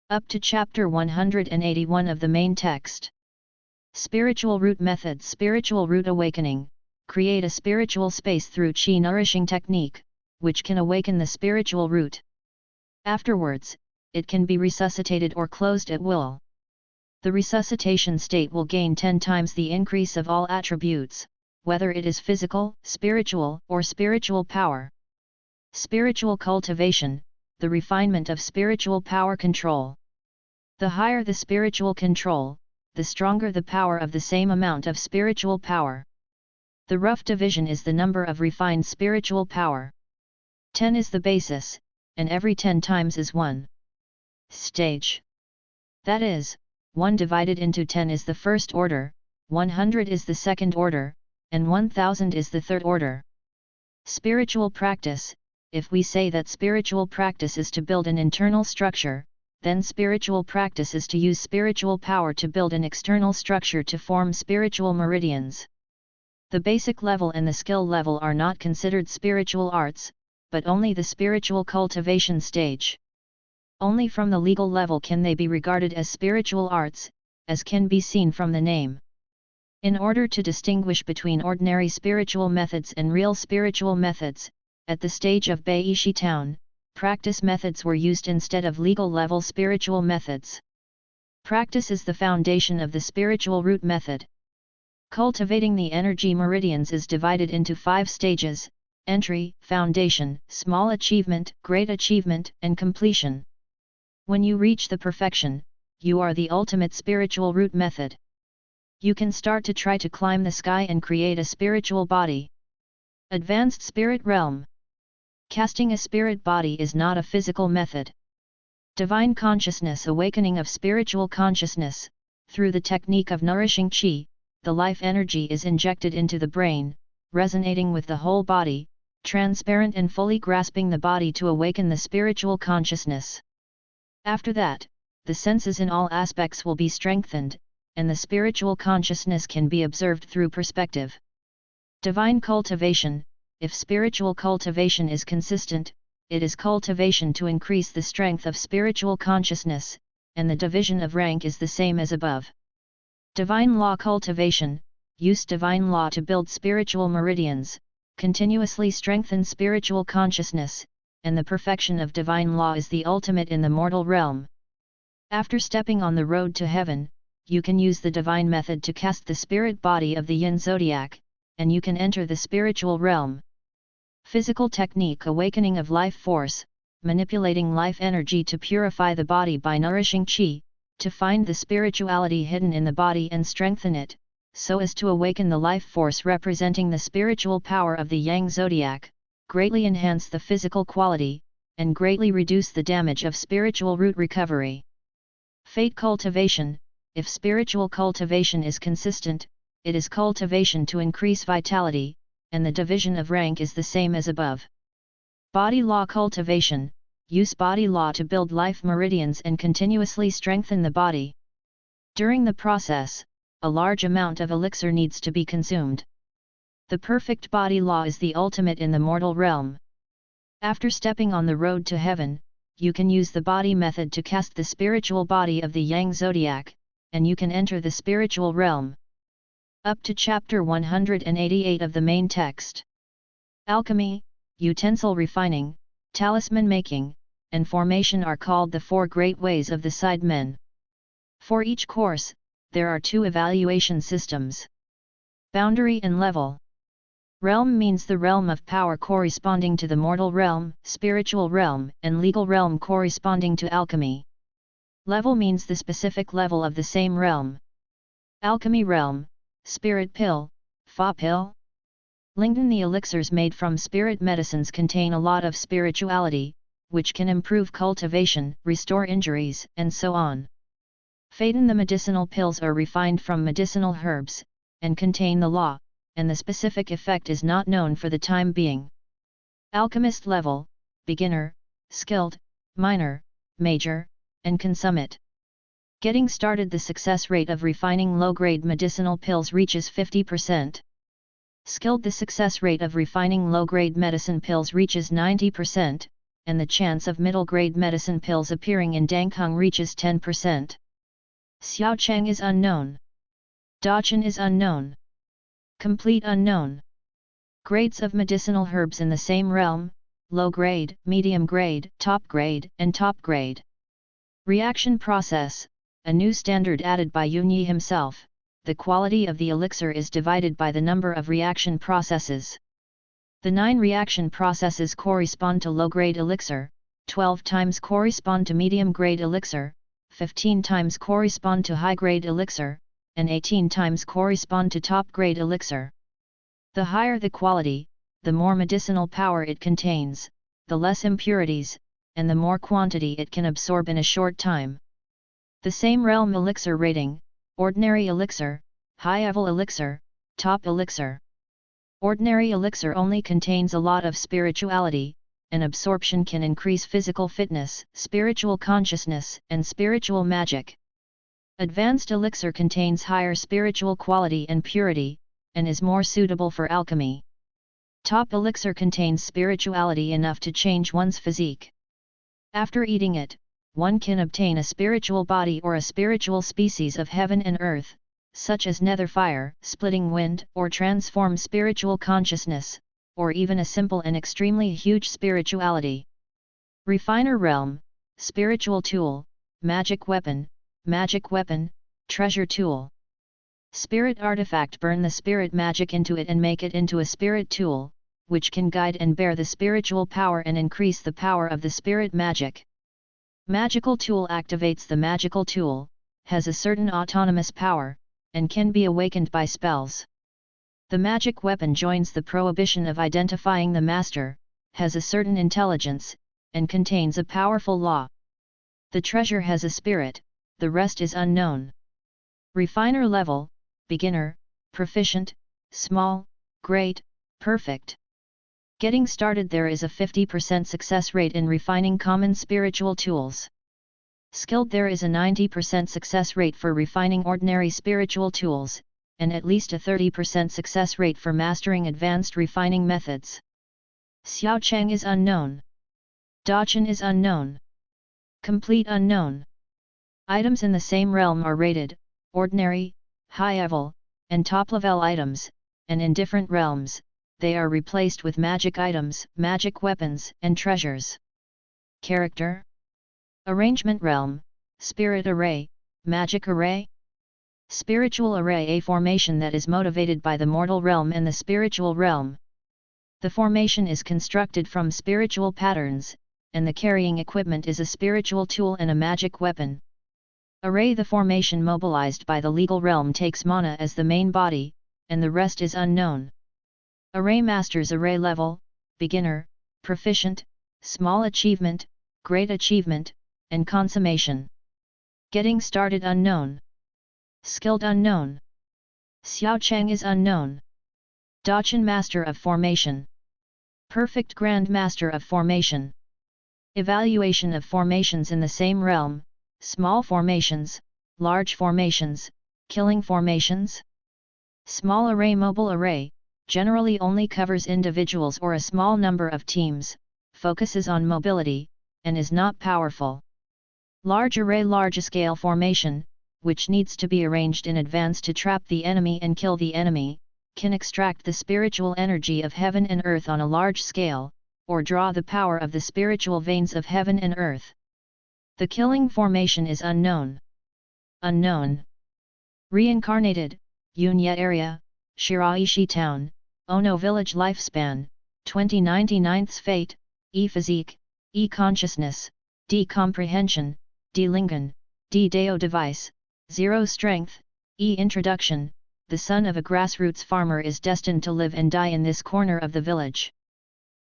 Up to Chapter 181 of the main text. Spiritual Root Methods. Spiritual Root Awakening. Create a spiritual space through Qi nourishing technique, which can awaken the spiritual root. Afterwards, it can be resuscitated or closed at will. The resuscitation state will gain 10 times the increase of all attributes, whether it is physical, spiritual, or spiritual power. Spiritual cultivation, the refinement of spiritual power control. The higher the spiritual control, the stronger the power of the same amount of spiritual power. The rough division is the number of refined spiritual power. 10 is the basis, and every 10 times is 1 stage. That is, 1 divided into 10 is the first order, 100 is the second order, and 1000 is the third order. Spiritual practice. If we say that spiritual practice is to build an internal structure, then spiritual practice is to use spiritual power to build an external structure to form spiritual meridians. The basic level and the skill level are not considered spiritual arts, but only the spiritual cultivation stage. Only from the legal level can they be regarded as spiritual arts, as can be seen from the name. In order to distinguish between ordinary spiritual methods and real spiritual methods, at the stage of Beishi Town, practice methods were used instead of legal-level spiritual methods. Practice is the foundation of the spiritual root method. Cultivating the energy meridians is divided into 5 stages: entry, foundation, small achievement, great achievement, and completion. When you reach the perfection, you are the ultimate spiritual root method. You can start to try to climb the sky and create a spiritual body. Advanced Spirit Realm. Casting a spirit body is not a physical method. Divine Consciousness. Awakening of spiritual consciousness. Through the technique of nourishing Qi, the life energy is injected into the brain, resonating with the whole body, transparent and fully grasping the body to awaken the spiritual consciousness. After that, the senses in all aspects will be strengthened, and the spiritual consciousness can be observed through perspective. Divine cultivation. If spiritual cultivation is consistent, it is cultivation to increase the strength of spiritual consciousness, and the division of rank is the same as above. Divine law cultivation. Use divine law to build spiritual meridians, continuously strengthen spiritual consciousness, and the perfection of divine law is the ultimate in the mortal realm. After stepping on the road to heaven, you can use the divine method to cast the spirit body of the yin zodiac, and you can enter the spiritual realm. Physical technique. Awakening of life force, manipulating life energy to purify the body by nourishing Qi, to find the spirituality hidden in the body and strengthen it, so as to awaken the life force representing the spiritual power of the Yang zodiac, greatly enhance the physical quality, and greatly reduce the damage of spiritual root recovery. Fate cultivation. If spiritual cultivation is consistent, it is cultivation to increase vitality, and the division of rank is the same as above. Body law cultivation. Use body law to build life meridians and continuously strengthen the body. During the process, a large amount of elixir needs to be consumed. The perfect body law is the ultimate in the mortal realm. After stepping on the road to heaven, you can use the body method to cast the spiritual body of the Yang zodiac, and you can enter the spiritual realm. Up to Chapter 188 of the main text. Alchemy, utensil refining, talisman making, and formation are called the 4 great ways of the Sidemen. For each course, there are 2 evaluation systems. Boundary and level. Realm means the realm of power corresponding to the mortal realm, spiritual realm, and legal realm corresponding to alchemy. Level means the specific level of the same realm. Alchemy realm, spirit pill, fa pill. Lingdan. The elixirs made from spirit medicines contain a lot of spirituality, which can improve cultivation, restore injuries, and so on. Faden. The medicinal pills are refined from medicinal herbs, and contain the law, and the specific effect is not known for the time being. Alchemist level, beginner, skilled, minor, major, and consummate. Getting started. The success rate of refining low-grade medicinal pills reaches 50%. Skilled. The success rate of refining low-grade medicine pills reaches 90%, and the chance of middle-grade medicine pills appearing in Dangkung reaches 10%. Xiaocheng is unknown. Dacheng is unknown. Complete unknown. Grades of medicinal herbs in the same realm: low grade, medium grade, top grade, and top grade. Reaction process, a new standard added by Yunyi himself. The quality of the elixir is divided by the number of reaction processes. The 9 reaction processes correspond to low-grade elixir, 12 times correspond to medium-grade elixir, 15 times correspond to high-grade elixir, and 18 times correspond to top-grade elixir. The higher the quality, the more medicinal power it contains, the less impurities, and the more quantity it can absorb in a short time. The same realm elixir rating: ordinary elixir, high-level elixir, top elixir. Ordinary elixir only contains a lot of spirituality, and absorption can increase physical fitness, spiritual consciousness, and spiritual magic. Advanced elixir contains higher spiritual quality and purity, and is more suitable for alchemy. Top elixir contains spirituality enough to change one's physique. After eating it, one can obtain a spiritual body or a spiritual species of heaven and earth, such as nether fire, splitting wind, or transform spiritual consciousness, or even a simple and extremely huge spirituality. Refiner realm: spiritual tool, magic weapon, treasure tool. Spirit artifact: burn the spirit magic into it and make it into a spirit tool, which can guide and bear the spiritual power and increase the power of the spirit magic. Magical tool activates the magical tool, has a certain autonomous power, and can be awakened by spells. The magic weapon joins the prohibition of identifying the master, has a certain intelligence, and contains a powerful law. The treasure has a spirit, the rest is unknown. Refiner level: beginner, proficient, small, great, perfect. Getting started: there is a 50% success rate in refining common spiritual tools. Skilled: there is a 90% success rate for refining ordinary spiritual tools, and at least a 30% success rate for mastering advanced refining methods. Xiaocheng is unknown. Dacheng is unknown. Complete unknown. Items in the same realm are rated: ordinary, high-level, and top-level items, and in different realms, they are replaced with magic items, magic weapons, and treasures. Character. Arrangement realm: spirit array, magic array. Spiritual array: a formation that is motivated by the mortal realm and the spiritual realm. The formation is constructed from spiritual patterns, and the carrying equipment is a spiritual tool and a magic weapon. Array: the formation mobilized by the legal realm takes mana as the main body, and the rest is unknown. Array masters: array level: beginner, proficient, small achievement, great achievement, and consummation. Getting started: unknown. Skilled: unknown. Xiaocheng is unknown. Dacheng: master of formation. Perfect grand master of formation. Evaluation of formations in the same realm: small formations, large formations, killing formations. Small array: mobile array, generally only covers individuals or a small number of teams, focuses on mobility, and is not powerful. Large array: large-scale formation, which needs to be arranged in advance to trap the enemy and kill the enemy, can extract the spiritual energy of heaven and earth on a large scale, or draw the power of the spiritual veins of heaven and earth. The killing formation is unknown. Unknown. Reincarnated: Yunye area, Shiraishi town, Ono village. Lifespan: 2099. Fate: E physique, E consciousness, D comprehension, D lingon, D deo device, 0 strength, E introduction. The son of a grassroots farmer is destined to live and die in this corner of the village.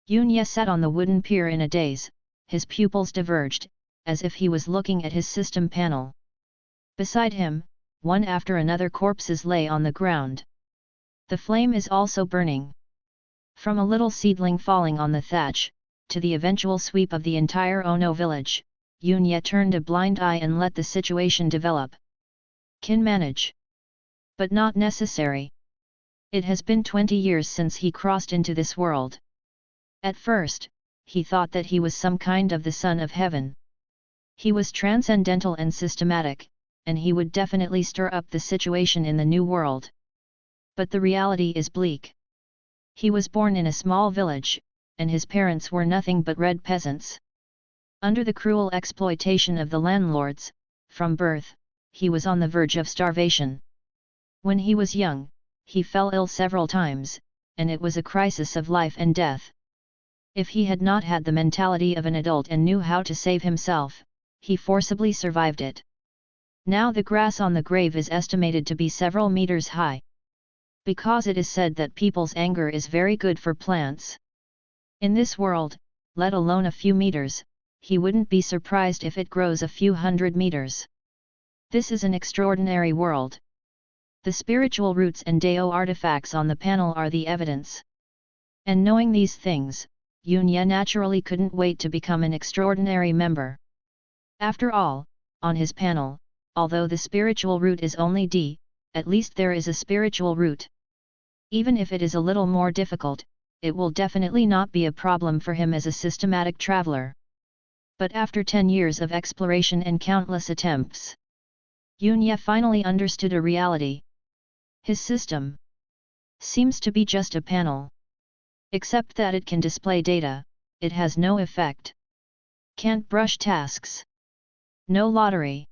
Yunye sat on the wooden pier in a daze, his pupils diverged, as if he was looking at his system panel. Beside him, one after another corpses lay on the ground. The flame is also burning. From a little seedling falling on the thatch, to the eventual sweep of the entire Ono village, Yunye turned a blind eye and let the situation develop. Can manage. But not necessary. It has been 20 years since he crossed into this world. At first, he thought that he was some kind of the son of heaven. He was transcendental and systematic, and he would definitely stir up the situation in the new world. But the reality is bleak. He was born in a small village, and his parents were nothing but red peasants. Under the cruel exploitation of the landlords, from birth, he was on the verge of starvation. When he was young, he fell ill several times, and it was a crisis of life and death. If he had not had the mentality of an adult and knew how to save himself, he forcibly survived it. Now the grass on the grave is estimated to be several meters high. Because it is said that people's anger is very good for plants. In this world, let alone a few meters, he wouldn't be surprised if it grows a few hundred meters. This is an extraordinary world. The spiritual roots and Dao artifacts on the panel are the evidence. And knowing these things, Yunya naturally couldn't wait to become an extraordinary member. After all, on his panel, although the spiritual root is only D, at least there is a spiritual root. Even if it is a little more difficult, it will definitely not be a problem for him as a systematic traveler. But after 10 years of exploration and countless attempts, Yunya finally understood a reality. His system seems to be just a panel. Except that it can display data, it has no effect. Can't brush tasks. No lottery.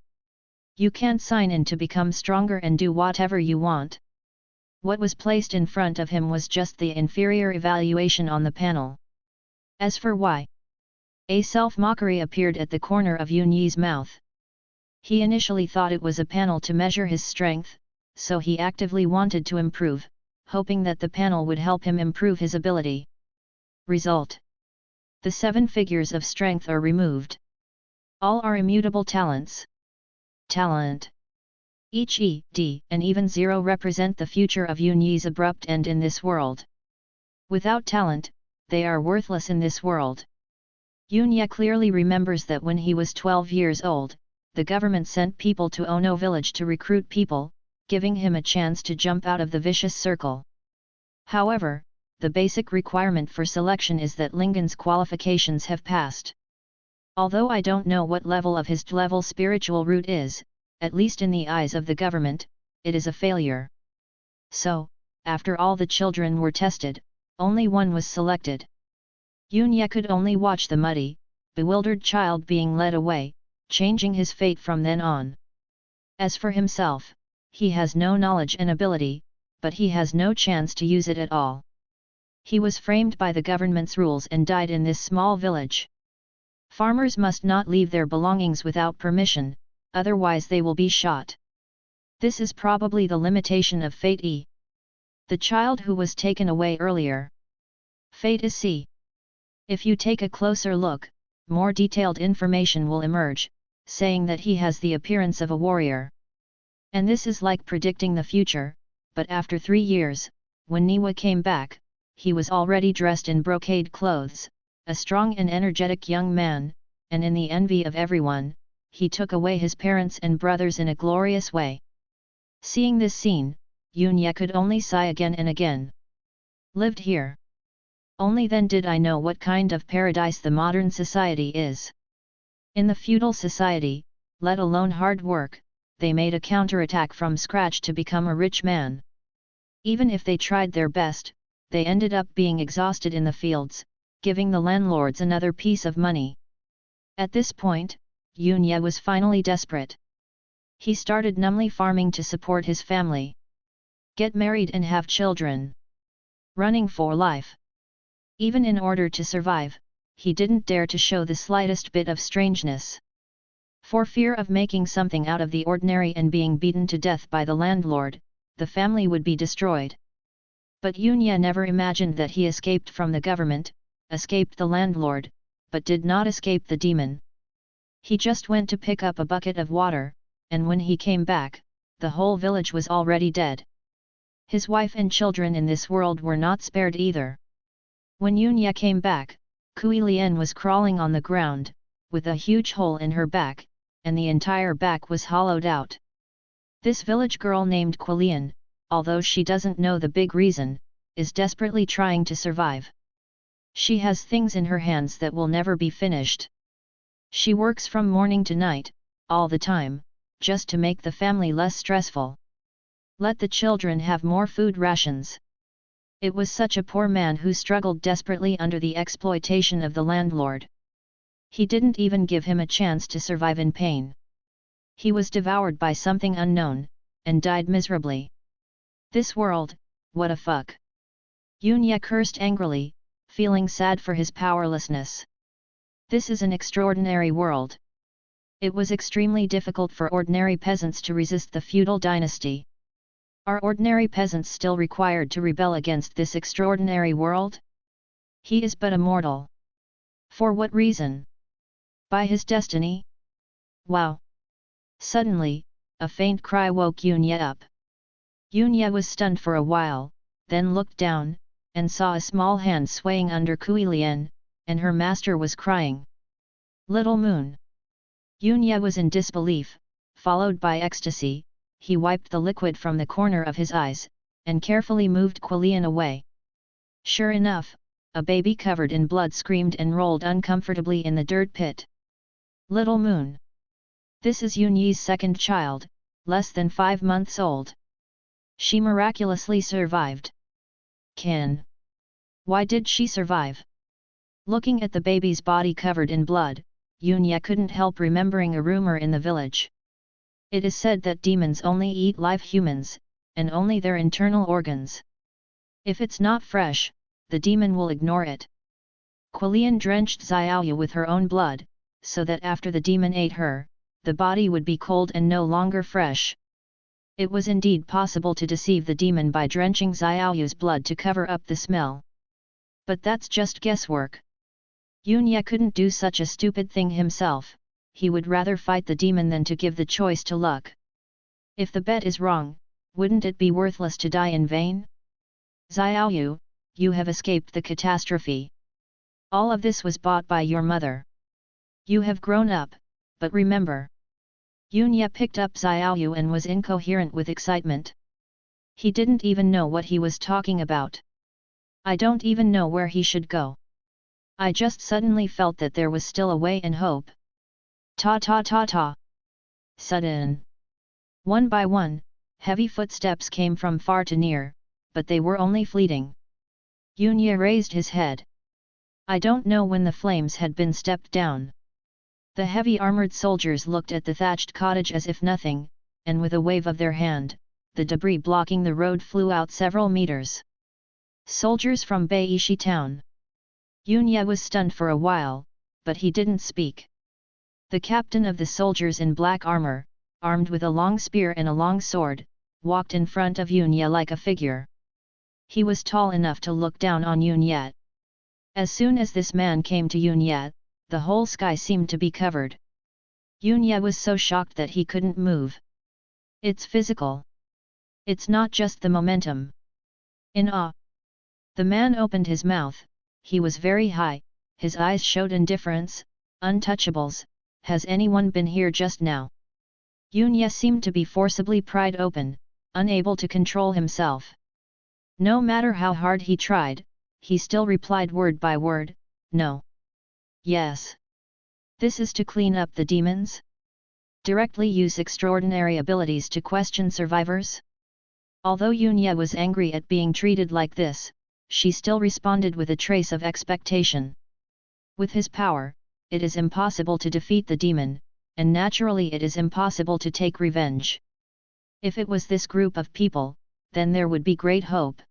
You can't sign in to become stronger and do whatever you want. What was placed in front of him was just the inferior evaluation on the panel. As for why? A self-mockery appeared at the corner of Yunyi's mouth. He initially thought it was a panel to measure his strength, so he actively wanted to improve, hoping that the panel would help him improve his ability. Result: the 7 figures of strength are removed. All are immutable talents. Talent. Each E, D, and even 0 represent the future of Yunyi's abrupt end in this world. Without talent, they are worthless in this world. Yunya clearly remembers that when he was 12 years old, the government sent people to Ono village to recruit people, giving him a chance to jump out of the vicious circle. However, the basic requirement for selection is that Lingon's qualifications have passed. Although I don't know what level of his level spiritual root is, at least in the eyes of the government, it is a failure. So, after all the children were tested, only one was selected. Yunya could only watch the muddy, bewildered child being led away, changing his fate from then on. As for himself, he has no knowledge and ability, but he has no chance to use it at all. He was framed by the government's rules and died in this small village. Farmers must not leave their belongings without permission, otherwise they will be shot. This is probably the limitation of Fate E. The child who was taken away earlier. Fate is C. If you take a closer look, more detailed information will emerge, saying that he has the appearance of a warrior. And this is like predicting the future, but after 3 years, when Niwa came back, he was already dressed in brocade clothes, a strong and energetic young man, and in the envy of everyone, he took away his parents and brothers in a glorious way. Seeing this scene, Yunya could only sigh again and again. Lived here. Only then did I know what kind of paradise the modern society is. In the feudal society, let alone hard work, they made a counterattack from scratch to become a rich man. Even if they tried their best, they ended up being exhausted in the fields, giving the landlords another piece of money. At this point, Yunya was finally desperate. He started numbly farming to support his family. Get married and have children. Running for life. Even in order to survive, he didn't dare to show the slightest bit of strangeness. For fear of making something out of the ordinary and being beaten to death by the landlord, the family would be destroyed. But Yunya never imagined that he escaped from the government, escaped the landlord, but did not escape the demon. He just went to pick up a bucket of water, and when he came back, the whole village was already dead. His wife and children in this world were not spared either. When Yunya came back, Kui Lian was crawling on the ground, with a huge hole in her back, and the entire back was hollowed out. This village girl named Quilian, although she doesn't know the big reason, is desperately trying to survive. She has things in her hands that will never be finished. She works from morning to night, all the time, just to make the family less stressful. Let the children have more food rations. It was such a poor man who struggled desperately under the exploitation of the landlord. He didn't even give him a chance to survive in pain. He was devoured by something unknown, and died miserably. This world, what a fuck. Yunya cursed angrily, feeling sad for his powerlessness. This is an extraordinary world. It was extremely difficult for ordinary peasants to resist the feudal dynasty. Are ordinary peasants still required to rebel against this extraordinary world? He is but a mortal. For what reason? By his destiny? Wow! Suddenly, a faint cry woke Yunya up. Yunya was stunned for a while, then looked down, and saw a small hand swaying under Kuilian, and her master was crying. Little Moon! Yunya was in disbelief, followed by ecstasy. He wiped the liquid from the corner of his eyes, and carefully moved Kuilian away. Sure enough, a baby covered in blood screamed and rolled uncomfortably in the dirt pit. Little Moon! This is Yunyi's second child, less than 5 months old. She miraculously survived. Why did she survive? Looking at the baby's body covered in blood, Yunya couldn't help remembering a rumor in the village. It is said that demons only eat live humans, and only their internal organs. If it's not fresh, the demon will ignore it. Kuilian drenched Xiaoyu with her own blood, so that after the demon ate her, the body would be cold and no longer fresh. It was indeed possible to deceive the demon by drenching Xiaoyu's blood to cover up the smell. But that's just guesswork. Yunya couldn't do such a stupid thing himself. He would rather fight the demon than to give the choice to luck. If the bet is wrong, wouldn't it be worthless to die in vain? Xiaoyu, you have escaped the catastrophe. All of this was bought by your mother. You have grown up, but remember. Yunya picked up Xiaoyu and was incoherent with excitement. He didn't even know what he was talking about. I don't even know where he should go. I just suddenly felt that there was still a way and hope. Ta ta ta ta. Sudden. One by one, heavy footsteps came from far to near, but they were only fleeting. Yunya raised his head. I don't know when the flames had been stepped down. The heavy armored soldiers looked at the thatched cottage as if nothing, and with a wave of their hand, the debris blocking the road flew out several meters. Soldiers from Beishi town. Yunya was stunned for a while, but he didn't speak. The captain of the soldiers in black armor, armed with a long spear and a long sword, walked in front of Yunya like a figure. He was tall enough to look down on Yunya. As soon as this man came to Yunya, the whole sky seemed to be covered. Yunya was so shocked that he couldn't move. It's physical. It's not just the momentum. In awe. The man opened his mouth. He was very high, his eyes showed indifference. Untouchables, has anyone been here just now? Yunya seemed to be forcibly pried open, unable to control himself. No matter how hard he tried, he still replied word by word, no. Yes. This is to clean up the demons? Directly use extraordinary abilities to question survivors? Although Yunya was angry at being treated like this, she still responded with a trace of expectation. With his power, it is impossible to defeat the demon, and naturally it is impossible to take revenge. If it was this group of people, then there would be great hope.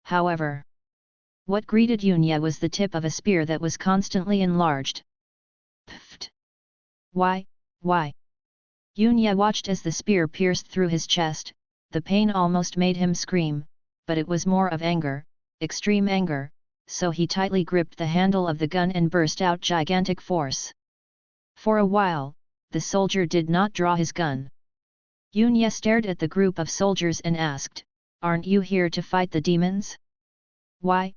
However, what greeted Yunya was the tip of a spear that was constantly enlarged. Pfft! Why? Yunya watched as the spear pierced through his chest. The pain almost made him scream, but it was more of anger, extreme anger, so he tightly gripped the handle of the gun and burst out gigantic force. For a while, the soldier did not draw his gun. Yunya stared at the group of soldiers and asked, "Aren't you here to fight the demons?" Why?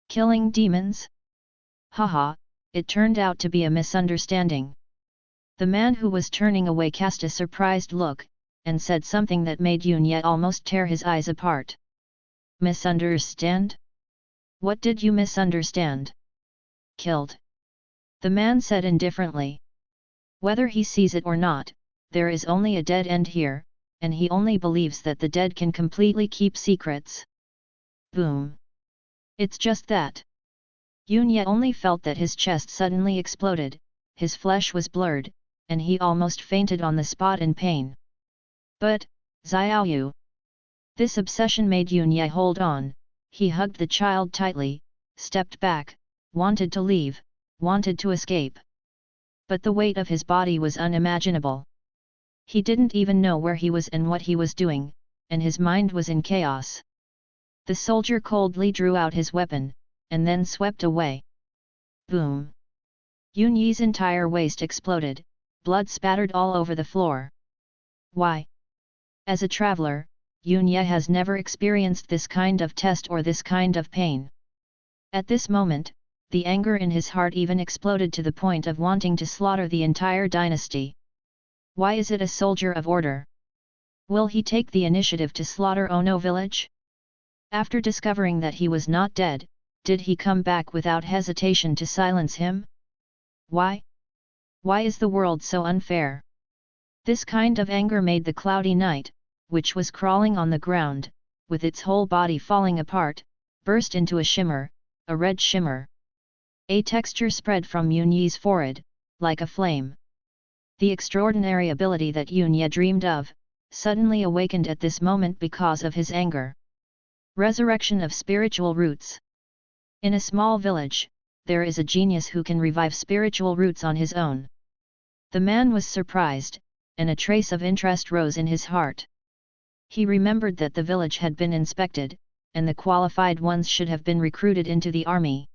Killing demons? Haha, it turned out to be a misunderstanding. The man who was turning away cast a surprised look, and said something that made Yunya almost tear his eyes apart. Misunderstand? What did you misunderstand? Killed. The man said indifferently. Whether he sees it or not, there is only a dead end here, and he only believes that the dead can completely keep secrets. Boom. It's just that. Yunye only felt that his chest suddenly exploded, his flesh was blurred, and he almost fainted on the spot in pain. But, Xiaoyu. This obsession made Yunye hold on, he hugged the child tightly, stepped back, wanted to leave, wanted to escape. But the weight of his body was unimaginable. He didn't even know where he was and what he was doing, and his mind was in chaos. The soldier coldly drew out his weapon, and then swept away. Boom! Yunye's entire waist exploded, blood spattered all over the floor. Why? As a traveler, Yunye has never experienced this kind of test or this kind of pain. At this moment, the anger in his heart even exploded to the point of wanting to slaughter the entire dynasty. Why is it a soldier of order? Will he take the initiative to slaughter Ono village? After discovering that he was not dead, did he come back without hesitation to silence him? Why? Why is the world so unfair? This kind of anger made the cloudy night, which was crawling on the ground, with its whole body falling apart, burst into a shimmer, a red shimmer. A texture spread from Yunye's forehead, like a flame. The extraordinary ability that Yunye dreamed of, suddenly awakened at this moment because of his anger. Resurrection of spiritual roots. In a small village, there is a genius who can revive spiritual roots on his own. The man was surprised, and a trace of interest rose in his heart. He remembered that the village had been inspected, and the qualified ones should have been recruited into the army.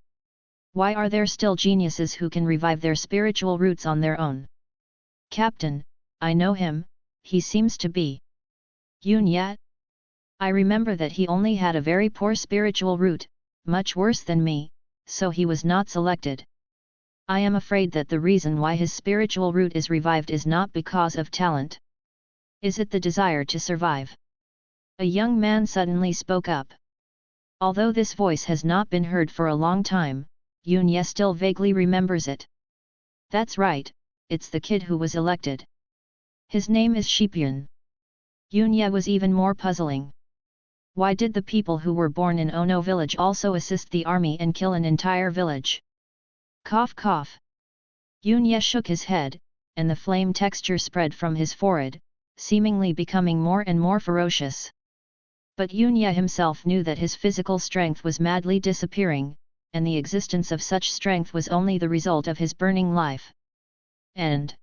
Why are there still geniuses who can revive their spiritual roots on their own? Captain, I know him, he seems to be Yunye. I remember that he only had a very poor spiritual root, much worse than me, so he was not selected. I am afraid that the reason why his spiritual root is revived is not because of talent. Is it the desire to survive? A young man suddenly spoke up. Although this voice has not been heard for a long time, Yunye still vaguely remembers it. That's right, it's the kid who was elected. His name is Shipian. Yunye was even more puzzling. Why did the people who were born in Ono village also assist the army and kill an entire village? Cough cough. Yunye shook his head, and the flame texture spread from his forehead, seemingly becoming more and more ferocious. But Yunye himself knew that his physical strength was madly disappearing, and the existence of such strength was only the result of his burning life. And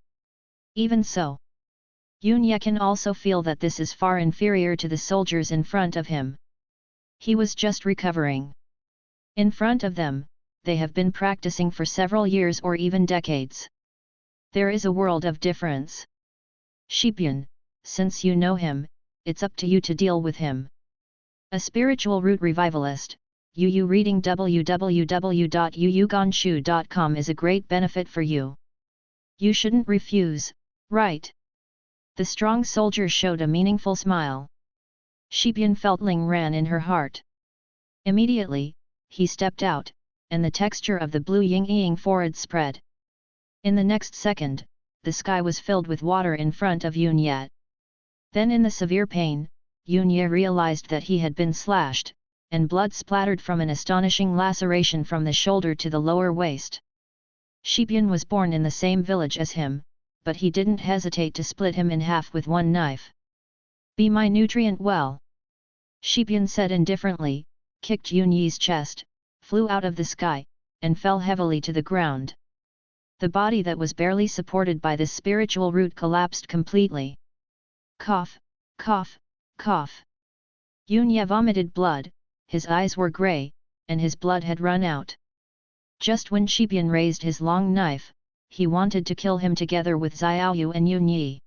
even so, Yunye can also feel that this is far inferior to the soldiers in front of him. He was just recovering. In front of them, they have been practicing for several years or even decades. There is a world of difference. Shipian, since you know him, it's up to you to deal with him. A spiritual root revivalist, Yu reading www.yuyugonshu.com is a great benefit for you. You shouldn't refuse, right? The strong soldier showed a meaningful smile. Shipian felt Ling ran in her heart. Immediately, he stepped out, and the texture of the blue yin-yang forehead spread. In the next second, the sky was filled with water in front of Yunye. Then in the severe pain, Yunye realized that he had been slashed, and blood splattered from an astonishing laceration from the shoulder to the lower waist. Shipian was born in the same village as him, but he didn't hesitate to split him in half with one knife. Be my nutrient well. Shipian said indifferently, kicked Yunye's chest, flew out of the sky, and fell heavily to the ground. The body that was barely supported by this spiritual root collapsed completely. Cough, cough, cough. Yunye vomited blood, his eyes were grey, and his blood had run out. Just when Shipian raised his long knife, he wanted to kill him together with Xiaoyu and Yunye.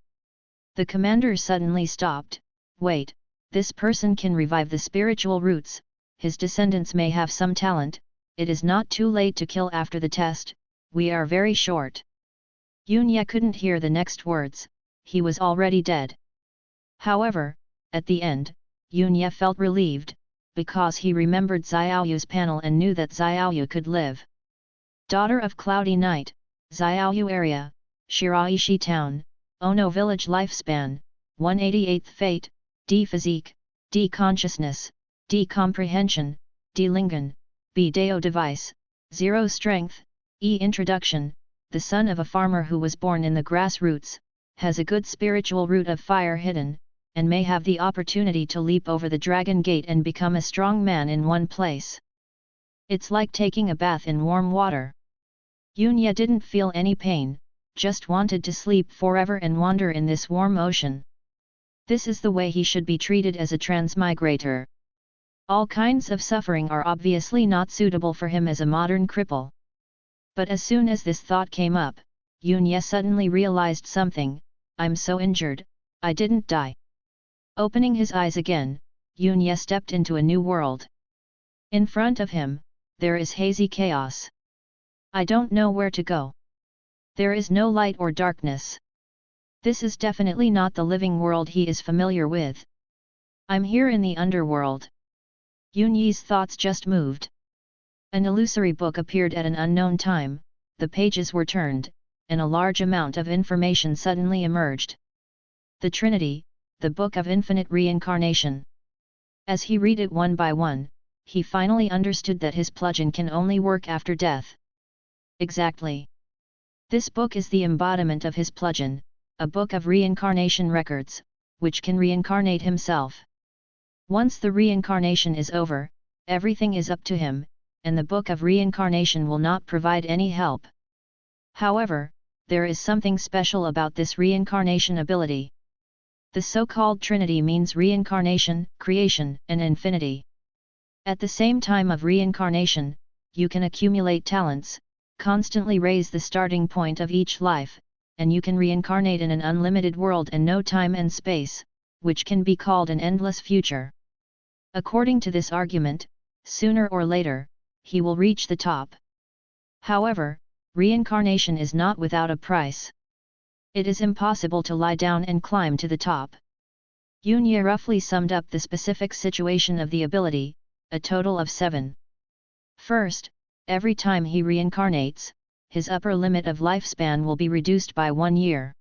The commander suddenly stopped. Wait, this person can revive the spiritual roots, his descendants may have some talent, it is not too late to kill after the test, we are very short. Yunye couldn't hear the next words, he was already dead. However, at the end, Yunye felt relieved, because he remembered Xiaoyu's panel and knew that Xiaoyu could live. Daughter of Cloudy Night, Xiaoyu area, Shiraishi town, Ono village lifespan, 188th fate, D physique, D consciousness, D comprehension, D lingon, B deo device, 0 strength, E introduction. The son of a farmer who was born in the grassroots, has a good spiritual root of fire hidden, and may have the opportunity to leap over the dragon gate and become a strong man in one place. It's like taking a bath in warm water. Yunya didn't feel any pain, just wanted to sleep forever and wander in this warm ocean. This is the way he should be treated as a transmigrator. All kinds of suffering are obviously not suitable for him as a modern cripple. But as soon as this thought came up, Yunya suddenly realized something. I'm so injured, I didn't die. Opening his eyes again, Yunya stepped into a new world. In front of him, there is hazy chaos. I don't know where to go. There is no light or darkness. This is definitely not the living world he is familiar with. I'm here in the underworld. Yunyi's thoughts just moved. An illusory book appeared at an unknown time, the pages were turned, and a large amount of information suddenly emerged. The Trinity, the Book of Infinite Reincarnation. As he read it one by one, he finally understood that his plugin can only work after death. Exactly. This book is the embodiment of his plugin, a book of reincarnation records, which can reincarnate himself. Once the reincarnation is over, everything is up to him, and the book of reincarnation will not provide any help. However, there is something special about this reincarnation ability. The so-called Trinity means reincarnation, creation, and infinity. At the same time of reincarnation, you can accumulate talents, constantly raise the starting point of each life, and you can reincarnate in an unlimited world and no time and space, which can be called an endless future. According to this argument, sooner or later, he will reach the top. However, reincarnation is not without a price. It is impossible to lie down and climb to the top. Yunya roughly summed up the specific situation of the ability, a total of 7. First, every time he reincarnates, his upper limit of lifespan will be reduced by 1 year.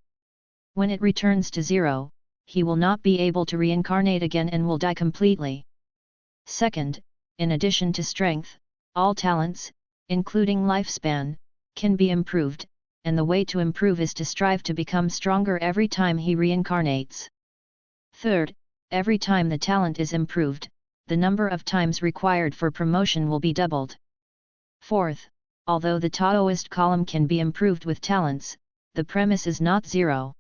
When it returns to 0, he will not be able to reincarnate again and will die completely. Second, in addition to strength, all talents, including lifespan, can be improved, and the way to improve is to strive to become stronger every time he reincarnates. Third, every time the talent is improved, the number of times required for promotion will be doubled. Fourth, although the Taoist column can be improved with talents, the premise is not 0.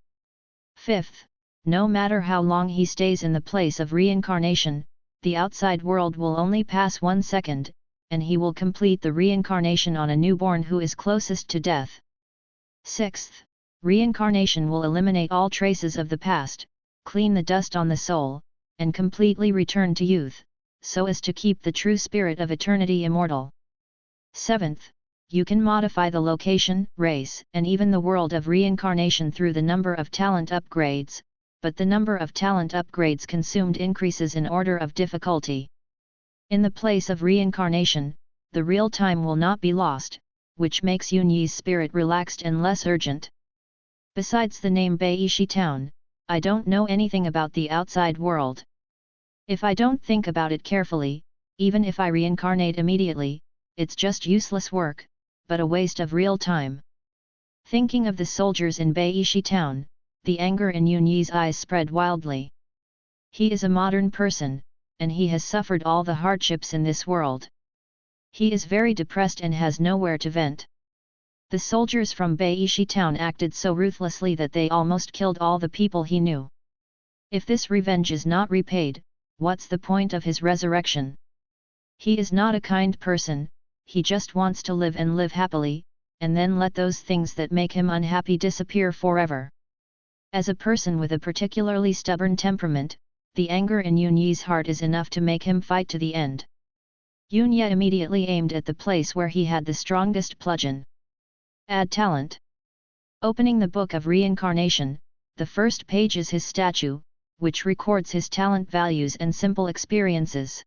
Fifth, no matter how long he stays in the place of reincarnation, the outside world will only pass 1 second, and he will complete the reincarnation on a newborn who is closest to death. Sixth, reincarnation will eliminate all traces of the past, clean the dust on the soul, and completely return to youth, so as to keep the true spirit of eternity immortal. Seventh, you can modify the location, race, and even the world of reincarnation through the number of talent upgrades, but the number of talent upgrades consumed increases in order of difficulty. In the place of reincarnation, the real time will not be lost, which makes Yunyi's spirit relaxed and less urgent. Besides the name Beishi Town, I don't know anything about the outside world. If I don't think about it carefully, even if I reincarnate immediately, it's just useless work, but a waste of real time. Thinking of the soldiers in Beishi Town, the anger in Yunyi's eyes spread wildly. He is a modern person, and he has suffered all the hardships in this world. He is very depressed and has nowhere to vent. The soldiers from Beishi Town acted so ruthlessly that they almost killed all the people he knew. If this revenge is not repaid, what's the point of his resurrection? He is not a kind person, he just wants to live and live happily, and then let those things that make him unhappy disappear forever. As a person with a particularly stubborn temperament, the anger in Yunyi's heart is enough to make him fight to the end. Yunya immediately aimed at the place where he had the strongest plugin. Add talent. Opening the Book of Reincarnation, the first page is his statue, which records his talent values and simple experiences.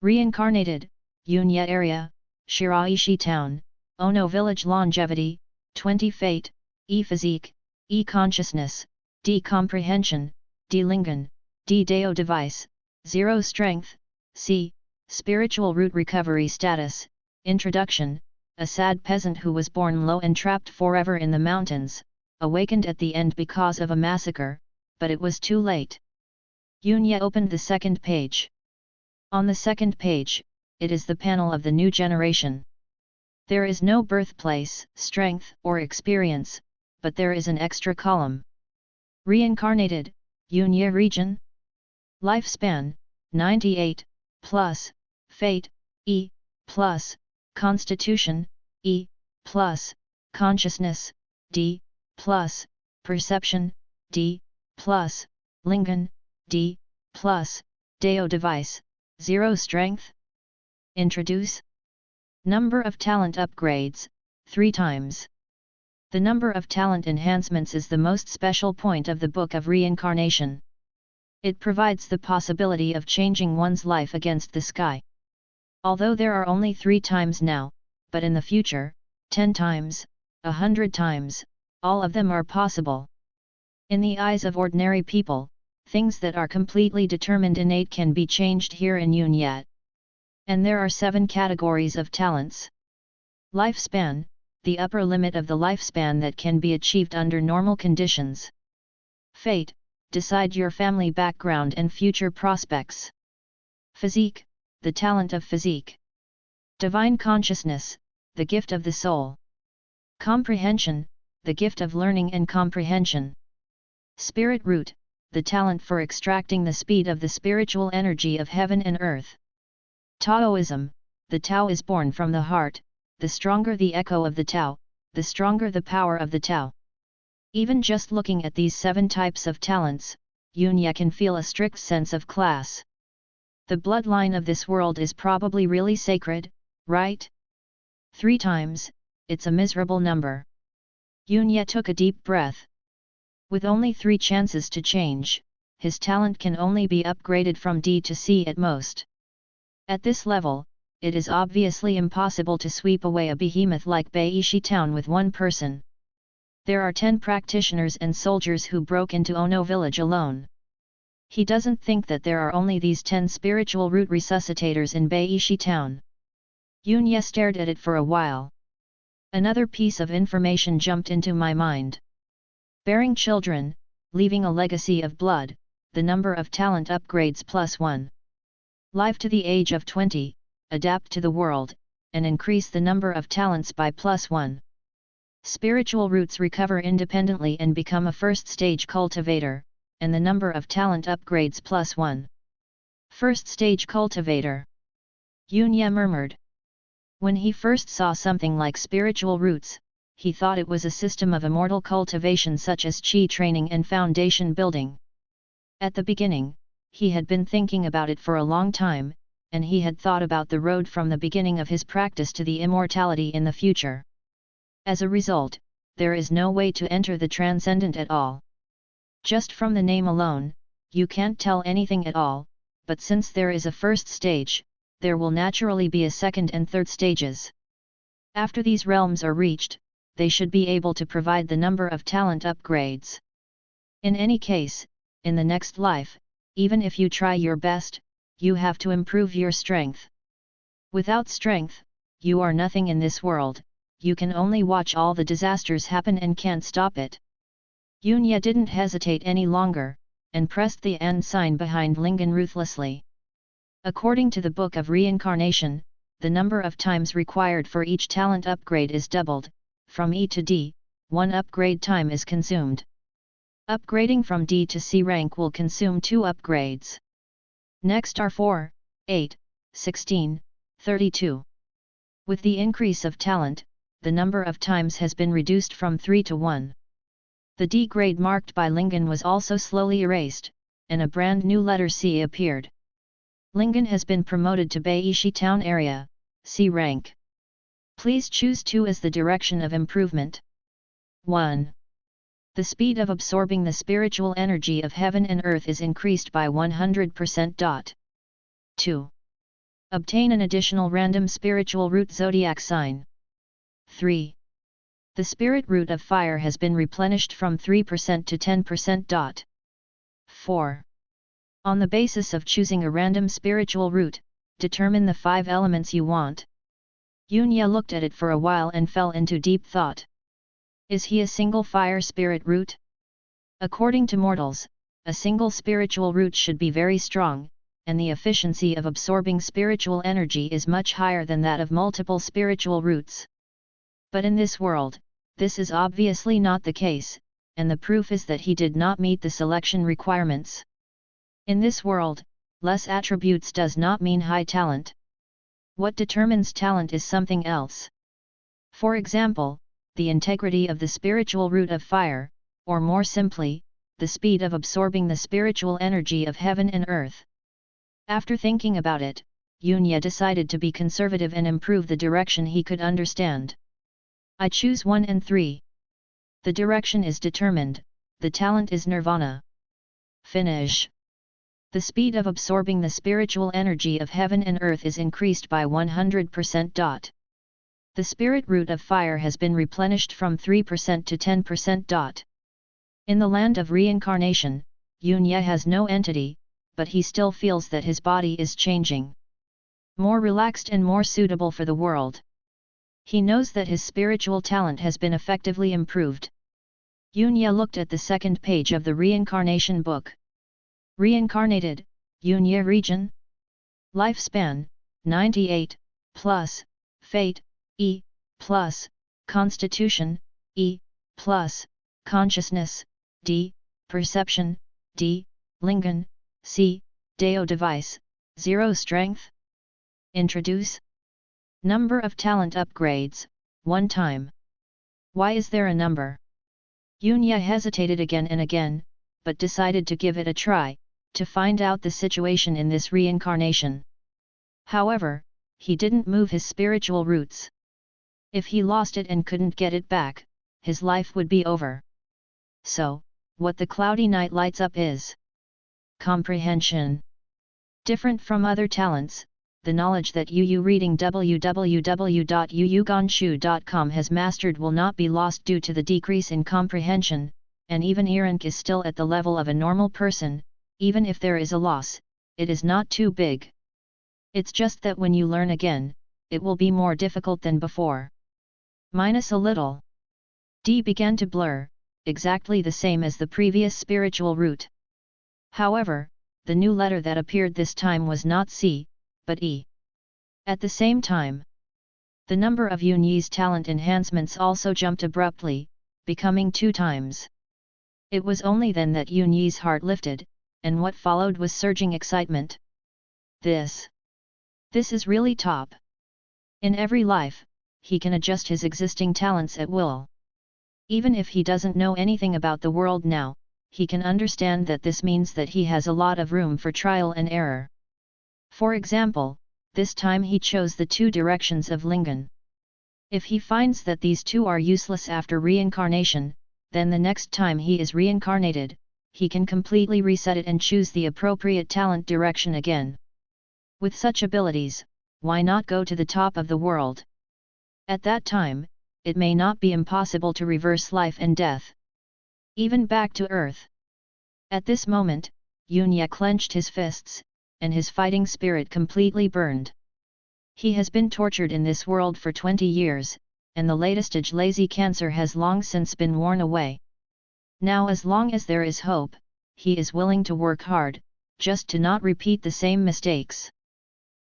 Reincarnated, Yunya area, Shiraishi town, Ono village longevity, 20 fate, E physique, E consciousness, D comprehension, D lingan, D deo device, 0 strength, C, spiritual root recovery status, introduction, a sad peasant who was born low and trapped forever in the mountains, awakened at the end because of a massacre, but it was too late. Yunya opened the second page. On the second page, it is the panel of the new generation. There is no birthplace, strength, or experience, but there is an extra column. Reincarnated, Yunya region. Lifespan, 98, plus, fate, E, plus, constitution, E, plus, consciousness, D, plus, perception, D, plus, lingan, D, plus, deo device, 0 strength. Introduce. Number of talent upgrades, 3 times. The number of talent enhancements is the most special point of the Book of Reincarnation. It provides the possibility of changing one's life against the sky. Although there are only 3 times now, but in the future, 10 times, 100 times, all of them are possible. In the eyes of ordinary people, things that are completely determined innate can be changed here in Yunya. And there are 7 categories of talents. Lifespan, the upper limit of the lifespan that can be achieved under normal conditions. Fate, decide your family background and future prospects. Physique, the talent of physique. Divine consciousness, the gift of the soul. Comprehension, the gift of learning and comprehension. Spirit root, the talent for extracting the speed of the spiritual energy of heaven and earth. Taoism, the Tao is born from the heart, the stronger the echo of the Tao, the stronger the power of the Tao. Even just looking at these 7 types of talents, Yunya can feel a strict sense of class. The bloodline of this world is probably really sacred, right? 3 times, it's a miserable number. Yunya took a deep breath. With only 3 chances to change, his talent can only be upgraded from D to C at most. At this level, it is obviously impossible to sweep away a behemoth like Beishi town with 1 person. There are 10 practitioners and soldiers who broke into Ono village alone. He doesn't think that there are only these 10 spiritual root resuscitators in Beishi town. Yunya stared at it for a while. Another piece of information jumped into my mind. Bearing children, leaving a legacy of blood, the number of talent upgrades +1. Live to the age of 20, adapt to the world, and increase the number of talents by +1. Spiritual roots recover independently and become a first-stage cultivator, and the number of talent upgrades +1. First-stage cultivator. Yunya murmured. When he first saw something like spiritual roots, he thought it was a system of immortal cultivation such as chi training and foundation building. At the beginning, he had been thinking about it for a long time, and he had thought about the road from the beginning of his practice to the immortality in the future. As a result, there is no way to enter the transcendent at all. Just from the name alone, you can't tell anything at all, but since there is a first stage, there will naturally be a second and third stages. After these realms are reached, they should be able to provide the number of talent upgrades. In any case, in the next life, even if you try your best, you have to improve your strength. Without strength, you are nothing in this world, you can only watch all the disasters happen and can't stop it. Yunya didn't hesitate any longer, and pressed the & sign behind Lingan ruthlessly. According to the Book of Reincarnation, the number of times required for each talent upgrade is doubled, from E to D, 1 upgrade time is consumed. Upgrading from D to C rank will consume 2 upgrades. Next are 4, 8, 16, 32. With the increase of talent, the number of times has been reduced from 3 to 1. The D grade marked by Lingan was also slowly erased, and a brand new letter C appeared. Lingan has been promoted to Beishi town area, C rank. Please choose 2 as the direction of improvement. 1. The speed of absorbing the spiritual energy of heaven and earth is increased by 100%. 2. Obtain an additional random spiritual root zodiac sign. 3. The spirit root of fire has been replenished from 3% to 10%. 4. On the basis of choosing a random spiritual root, determine the 5 elements you want. Yunya looked at it for a while and fell into deep thought. Is he a single fire spirit root? According to mortals, a single spiritual root should be very strong, and the efficiency of absorbing spiritual energy is much higher than that of multiple spiritual roots. But in this world, this is obviously not the case, and the proof is that he did not meet the selection requirements. In this world, less attributes does not mean high talent. What determines talent is something else. For example, the integrity of the spiritual root of fire, or more simply, the speed of absorbing the spiritual energy of heaven and earth. After thinking about it, Yunya decided to be conservative and improve the direction he could understand. I choose 1 and 3. The direction is determined, the talent is nirvana. Finish. The speed of absorbing the spiritual energy of heaven and earth is increased by 100%. The spirit root of fire has been replenished from 3% to 10%. In the land of reincarnation, Yunya has no entity, but he still feels that his body is changing. More relaxed and more suitable for the world. He knows that his spiritual talent has been effectively improved. Yunya looked at the second page of the reincarnation book. Reincarnated, Yunya region. Lifespan, 98, plus, fate, E, plus, constitution, E, plus, consciousness, D, perception, D, lingan, C, Deo device, 0 strength. Introduce. Number of talent upgrades, 1 time. Why is there a number? Yunya hesitated again and again, but decided to give it a try, to find out the situation in this reincarnation. However, he didn't move his spiritual roots. If he lost it and couldn't get it back, his life would be over. So, what the cloudy night lights up is comprehension. Different from other talents, the knowledge that Yu reading www.yuyuganshu.com has mastered will not be lost due to the decrease in comprehension, and even Irank is still at the level of a normal person. Even if there is a loss, it is not too big. It's just that when you learn again, it will be more difficult than before. Minus a little. D began to blur, exactly the same as the previous spiritual root. However, the new letter that appeared this time was not C, but E. At the same time, the number of Yunyi's talent enhancements also jumped abruptly, becoming 2 times. It was only then that Yunyi's heart lifted, and what followed was surging excitement. This is really top. In every life, he can adjust his existing talents at will. Even if he doesn't know anything about the world now, he can understand that this means that he has a lot of room for trial and error. For example, this time he chose the 2 directions of Lingan. If he finds that these 2 are useless after reincarnation, then the next time he is reincarnated, he can completely reset it and choose the appropriate talent direction again. With such abilities, why not go to the top of the world? At that time, it may not be impossible to reverse life and death. Even back to earth. At this moment, Yunya clenched his fists, and his fighting spirit completely burned. He has been tortured in this world for 20 years, and the latest stage lazy cancer has long since been worn away. Now as long as there is hope, he is willing to work hard, just to not repeat the same mistakes.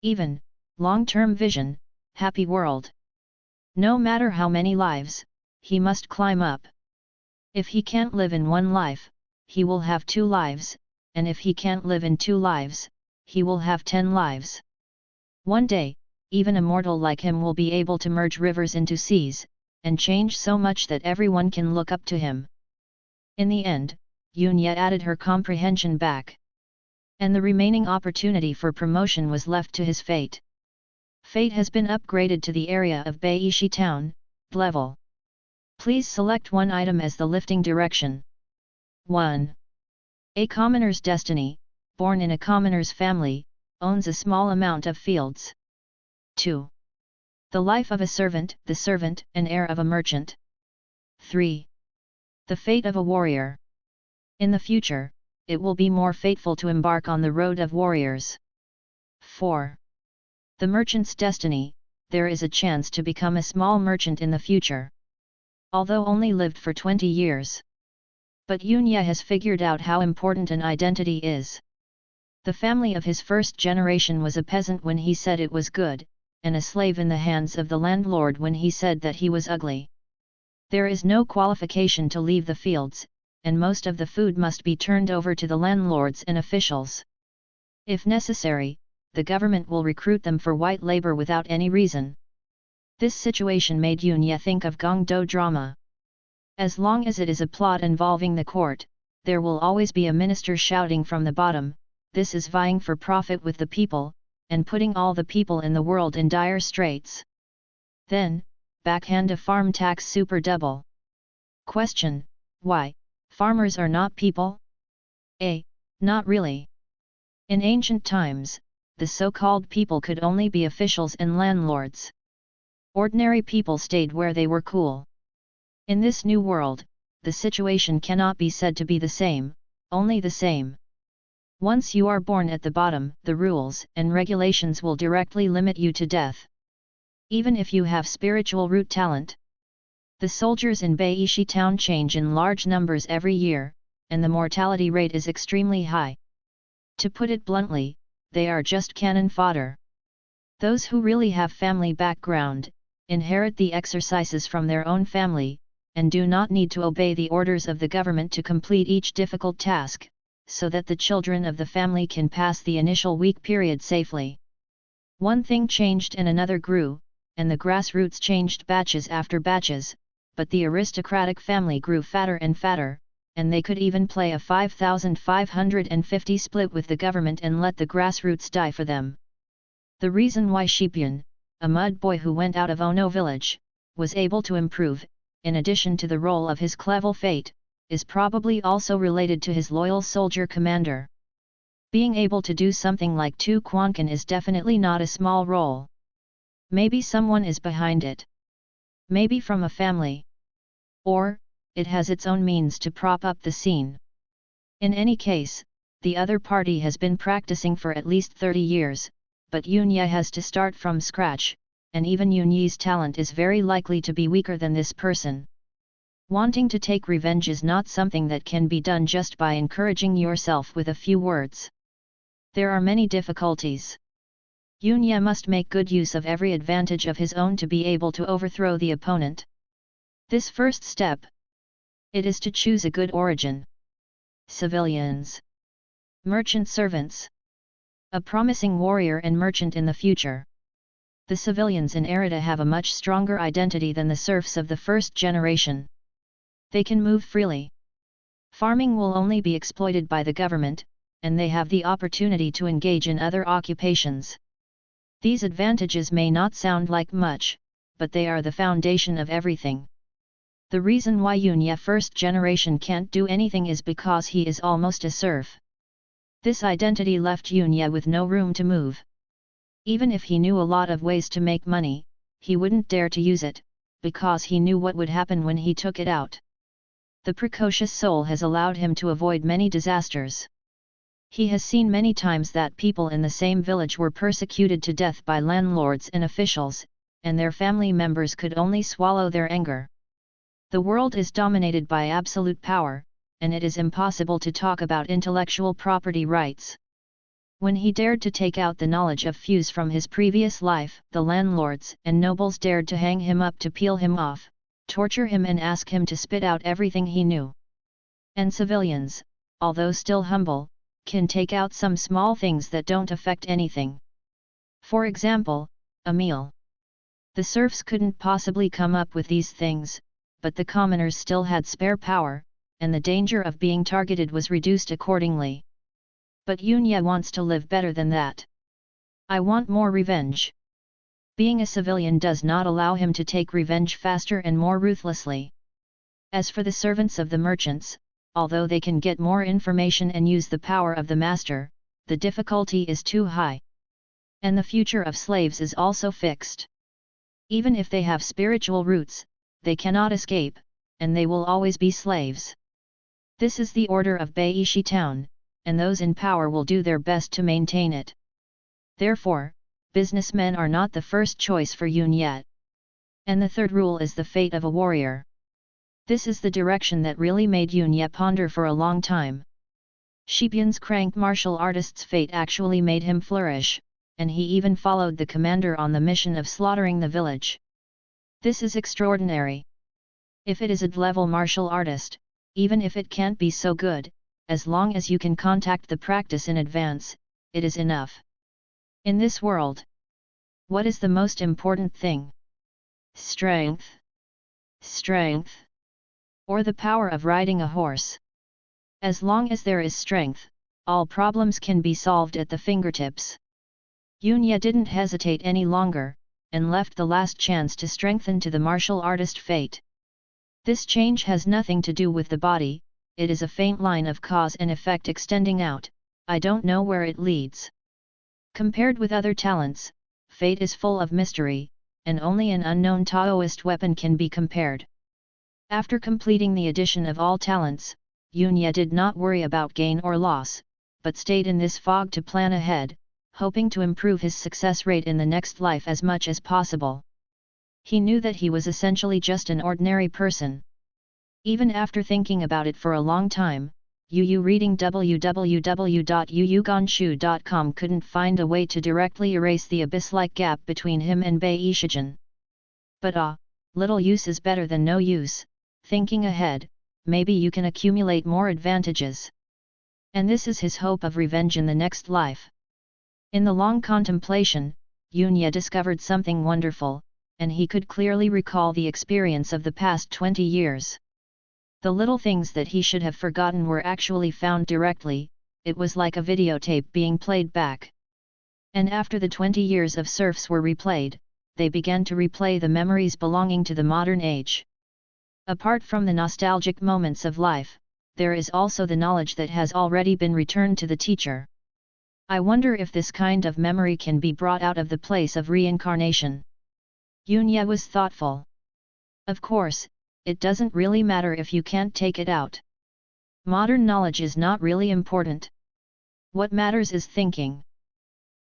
Even, long-term vision, happy world. No matter how many lives, he must climb up. If he can't live in 1 life, he will have 2 lives, and if he can't live in 2 lives, he will have 10 lives. One day, even a mortal like him will be able to merge rivers into seas, and change so much that everyone can look up to him. In the end, Yunya added her comprehension back. And the remaining opportunity for promotion was left to his fate. Fate has been upgraded to the area of Beishi Town, level. Please select 1 item as the lifting direction. 1. A commoner's destiny, born in a commoner's family, owns a small amount of fields. 2. The life of a servant, the servant, an heir of a merchant. 3. The fate of a warrior. In the future, it will be more fateful to embark on the road of warriors. 4. The merchant's destiny, there is a chance to become a small merchant in the future. Although only lived for 20 years. But Yunya has figured out how important an identity is. The family of his first generation was a peasant when he said it was good, and a slave in the hands of the landlord when he said that he was ugly. There is no qualification to leave the fields, and most of the food must be turned over to the landlords and officials. If necessary, the government will recruit them for white labor without any reason. This situation made Yunya think of Gongdo drama. As long as it is a plot involving the court, there will always be a minister shouting from the bottom, "This is vying for profit with the people, and putting all the people in the world in dire straits." Then, backhand a farm tax super double. Question: why, farmers are not people? A. Not really. In ancient times, the so-called people could only be officials and landlords. Ordinary people stayed where they were cool. In this new world, the situation cannot be said to be the same, only the same. Once you are born at the bottom, the rules and regulations will directly limit you to death. Even if you have spiritual root talent. The soldiers in Beishi town change in large numbers every year, and the mortality rate is extremely high. To put it bluntly, they are just cannon fodder. Those who really have family background, inherit the exercises from their own family, and do not need to obey the orders of the government to complete each difficult task, so that the children of the family can pass the initial weak period safely. One thing changed and another grew, and the grassroots changed batches after batches, but the aristocratic family grew fatter and fatter, and they could even play a 5,550 split with the government and let the grassroots die for them. The reason why Shipyun, a mud boy who went out of Ono village, was able to improve, in addition to the role of his clever fate, is probably also related to his loyal soldier commander. Being able to do something like Tu Kwankan is definitely not a small role. Maybe someone is behind it. Maybe from a family. Or, it has its own means to prop up the scene. In any case, the other party has been practicing for at least 30 years, but Yunya has to start from scratch, and even Yunyi's talent is very likely to be weaker than this person. Wanting to take revenge is not something that can be done just by encouraging yourself with a few words. There are many difficulties. Yunya must make good use of every advantage of his own to be able to overthrow the opponent. This first step. It is to choose a good origin. Civilians. Merchant servants. A promising warrior and merchant in the future. The civilians in Arita have a much stronger identity than the serfs of the first generation. They can move freely. Farming will only be exploited by the government, and they have the opportunity to engage in other occupations. These advantages may not sound like much, but they are the foundation of everything. The reason why Yunya first generation can't do anything is because he is almost a serf. This identity left Yunya with no room to move. Even if he knew a lot of ways to make money, he wouldn't dare to use it, because he knew what would happen when he took it out. The precocious soul has allowed him to avoid many disasters. He has seen many times that people in the same village were persecuted to death by landlords and officials, and their family members could only swallow their anger. The world is dominated by absolute power, and it is impossible to talk about intellectual property rights. When he dared to take out the knowledge of fuse from his previous life, the landlords and nobles dared to hang him up to peel him off, torture him and ask him to spit out everything he knew. And civilians, although still humble, can take out some small things that don't affect anything. For example, a meal. The serfs couldn't possibly come up with these things, but the commoners still had spare power, and the danger of being targeted was reduced accordingly. But Yunya wants to live better than that. I want more revenge. Being a civilian does not allow him to take revenge faster and more ruthlessly. As for the servants of the merchants, although they can get more information and use the power of the master, the difficulty is too high. And the future of slaves is also fixed. Even if they have spiritual roots, they cannot escape, and they will always be slaves. This is the order of Beishi Town, and those in power will do their best to maintain it. Therefore, businessmen are not the first choice for Yun yet. And the third rule is the fate of a warrior. This is the direction that really made Yun Ye ponder for a long time. Shibyun's crank martial artist's fate actually made him flourish, and he even followed the commander on the mission of slaughtering the village. This is extraordinary. If it is a D-level martial artist, even if it can't be so good, as long as you can contact the practice in advance, it is enough. In this world, what is the most important thing? Strength. Strength. Or the power of riding a horse. As long as there is strength, all problems can be solved at the fingertips. Yun Ye didn't hesitate any longer, and left the last chance to strengthen to the martial artist fate. This change has nothing to do with the body, it is a faint line of cause and effect extending out, I don't know where it leads. Compared with other talents, fate is full of mystery, and only an unknown Taoist weapon can be compared. After completing the addition of all talents, Yun Ye did not worry about gain or loss, but stayed in this fog to plan ahead, hoping to improve his success rate in the next life as much as possible. He knew that he was essentially just an ordinary person. Even after thinking about it for a long time, Yu reading www.yuyuganshu.com couldn't find a way to directly erase the abyss-like gap between him and Bai Yishijin. But little use is better than no use. Thinking ahead, maybe you can accumulate more advantages. And this is his hope of revenge in the next life. In the long contemplation, Yun Ye discovered something wonderful, and he could clearly recall the experience of the past 20 years. The little things that he should have forgotten were actually found directly, it was like a videotape being played back. And after the 20 years of serfs were replayed, they began to replay the memories belonging to the modern age. Apart from the nostalgic moments of life, there is also the knowledge that has already been returned to the teacher. I wonder if this kind of memory can be brought out of the place of reincarnation. Yun Ye was thoughtful. Of course, it doesn't really matter if you can't take it out. Modern knowledge is not really important. What matters is thinking.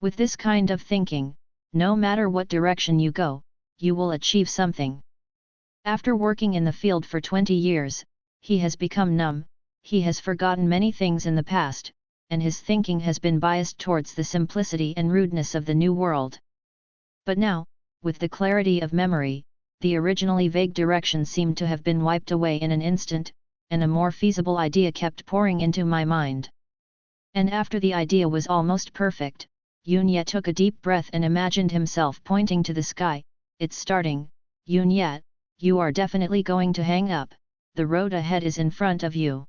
With this kind of thinking, no matter what direction you go, you will achieve something. After working in the field for 20 years, he has become numb, he has forgotten many things in the past, and his thinking has been biased towards the simplicity and rudeness of the new world. But now, with the clarity of memory, the originally vague direction seemed to have been wiped away in an instant, and a more feasible idea kept pouring into my mind. And after the idea was almost perfect, Yun Ye took a deep breath and imagined himself pointing to the sky. It's starting, Yun Ye, you are definitely going to hang up, the road ahead is in front of you.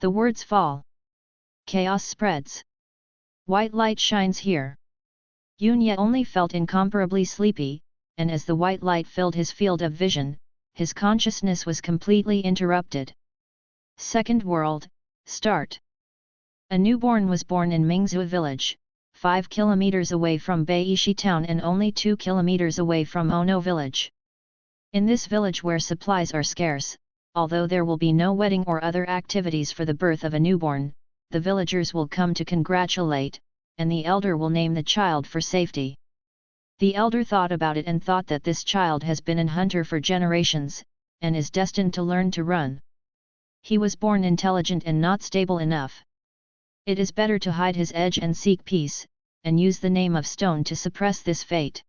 The words fall. Chaos spreads. White light shines here. Yun Ye only felt incomparably sleepy, and as the white light filled his field of vision, his consciousness was completely interrupted. Second world, start. A newborn was born in Mingzhou village, 5 kilometers away from Beishi town and only 2 kilometers away from Ono village. In this village where supplies are scarce, although there will be no wedding or other activities for the birth of a newborn, the villagers will come to congratulate, and the elder will name the child for safety. The elder thought about it and thought that this child has been an hunter for generations, and is destined to learn to run. He was born intelligent and not stable enough. It is better to hide his edge and seek peace, and use the name of stone to suppress this fate.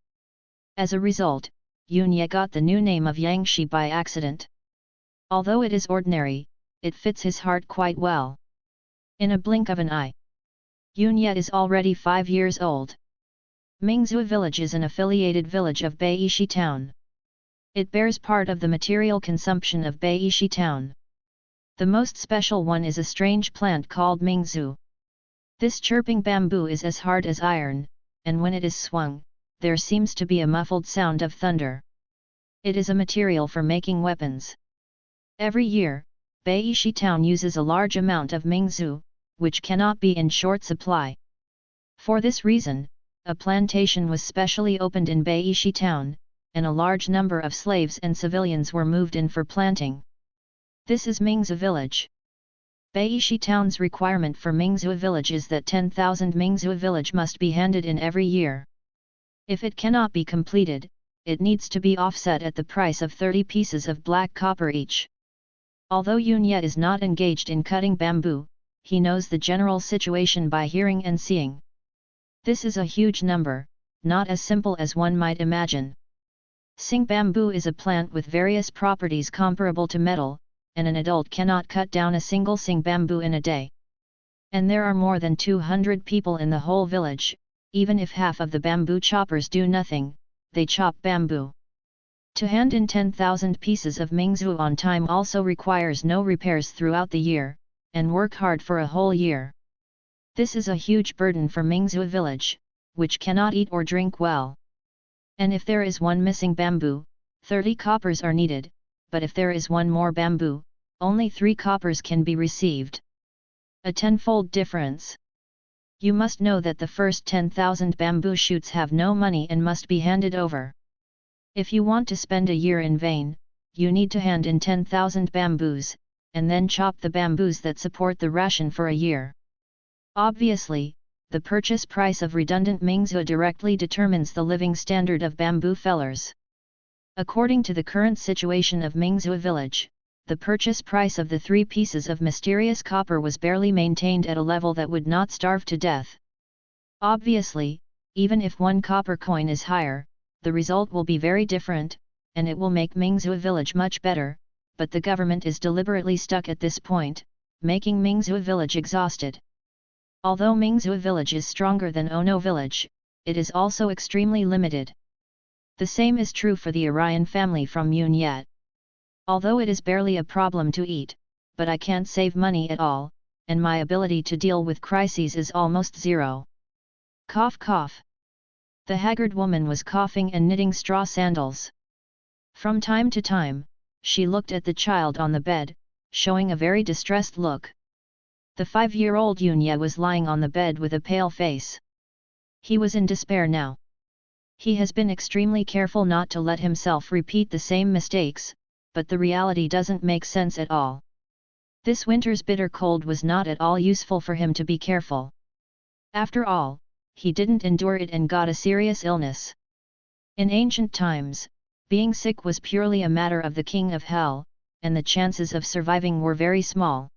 As a result, Yun Ye got the new name of Yangshi by accident. Although it is ordinary, it fits his heart quite well. In a blink of an eye, Yun Ye is already 5 years old. Mingzhou village is an affiliated village of Beishi town. It bears part of the material consumption of Beishi town. The most special one is a strange plant called Mingzhou. This chirping bamboo is as hard as iron, and when it is swung, there seems to be a muffled sound of thunder. It is a material for making weapons. Every year, Beishi town uses a large amount of Mingzhou, which cannot be in short supply. For this reason, a plantation was specially opened in Beishi town, and a large number of slaves and civilians were moved in for planting. This is Mingzhu village. Beishi town's requirement for Mingzhu village is that 10,000 Mingzhu village must be handed in every year. If it cannot be completed, it needs to be offset at the price of 30 pieces of black copper each. Although Yunye is not engaged in cutting bamboo, he knows the general situation by hearing and seeing. This is a huge number, not as simple as one might imagine. Sing bamboo is a plant with various properties comparable to metal, and an adult cannot cut down a single sing bamboo in a day. And there are more than 200 people in the whole village. Even if half of the bamboo choppers do nothing, they chop bamboo. To hand in 10,000 pieces of Mingzhu on time also requires no repairs throughout the year, and work hard for a whole year. This is a huge burden for Mingzhu village, which cannot eat or drink well. And if there is one missing bamboo, 30 coppers are needed, but if there is one more bamboo, only 3 coppers can be received. A tenfold difference. You must know that the first 10,000 bamboo shoots have no money and must be handed over. If you want to spend a year in vain, you need to hand in 10,000 bamboos, and then chop the bamboos that support the ration for a year. Obviously, the purchase price of redundant Mingzhu directly determines the living standard of bamboo fellers. According to the current situation of Mingzhu village, the purchase price of the 3 pieces of mysterious copper was barely maintained at a level that would not starve to death. Obviously, even if 1 copper coin is higher, the result will be very different, and it will make Mingzhu village much better, but the government is deliberately stuck at this point, making Mingzhu village exhausted. Although Mingzhu village is stronger than Ono village, it is also extremely limited. The same is true for the Orion family from Yunye. Although it is barely a problem to eat, but I can't save money at all, and my ability to deal with crises is almost zero. Cough cough. The haggard woman was coughing and knitting straw sandals. From time to time, she looked at the child on the bed, showing a very distressed look. The 5-year-old Yunye was lying on the bed with a pale face. He was in despair now. He has been extremely careful not to let himself repeat the same mistakes, but the reality doesn't make sense at all. This winter's bitter cold was not at all useful for him to be careful. After all, he didn't endure it and got a serious illness. In ancient times, being sick was purely a matter of the king of hell, and the chances of surviving were very small.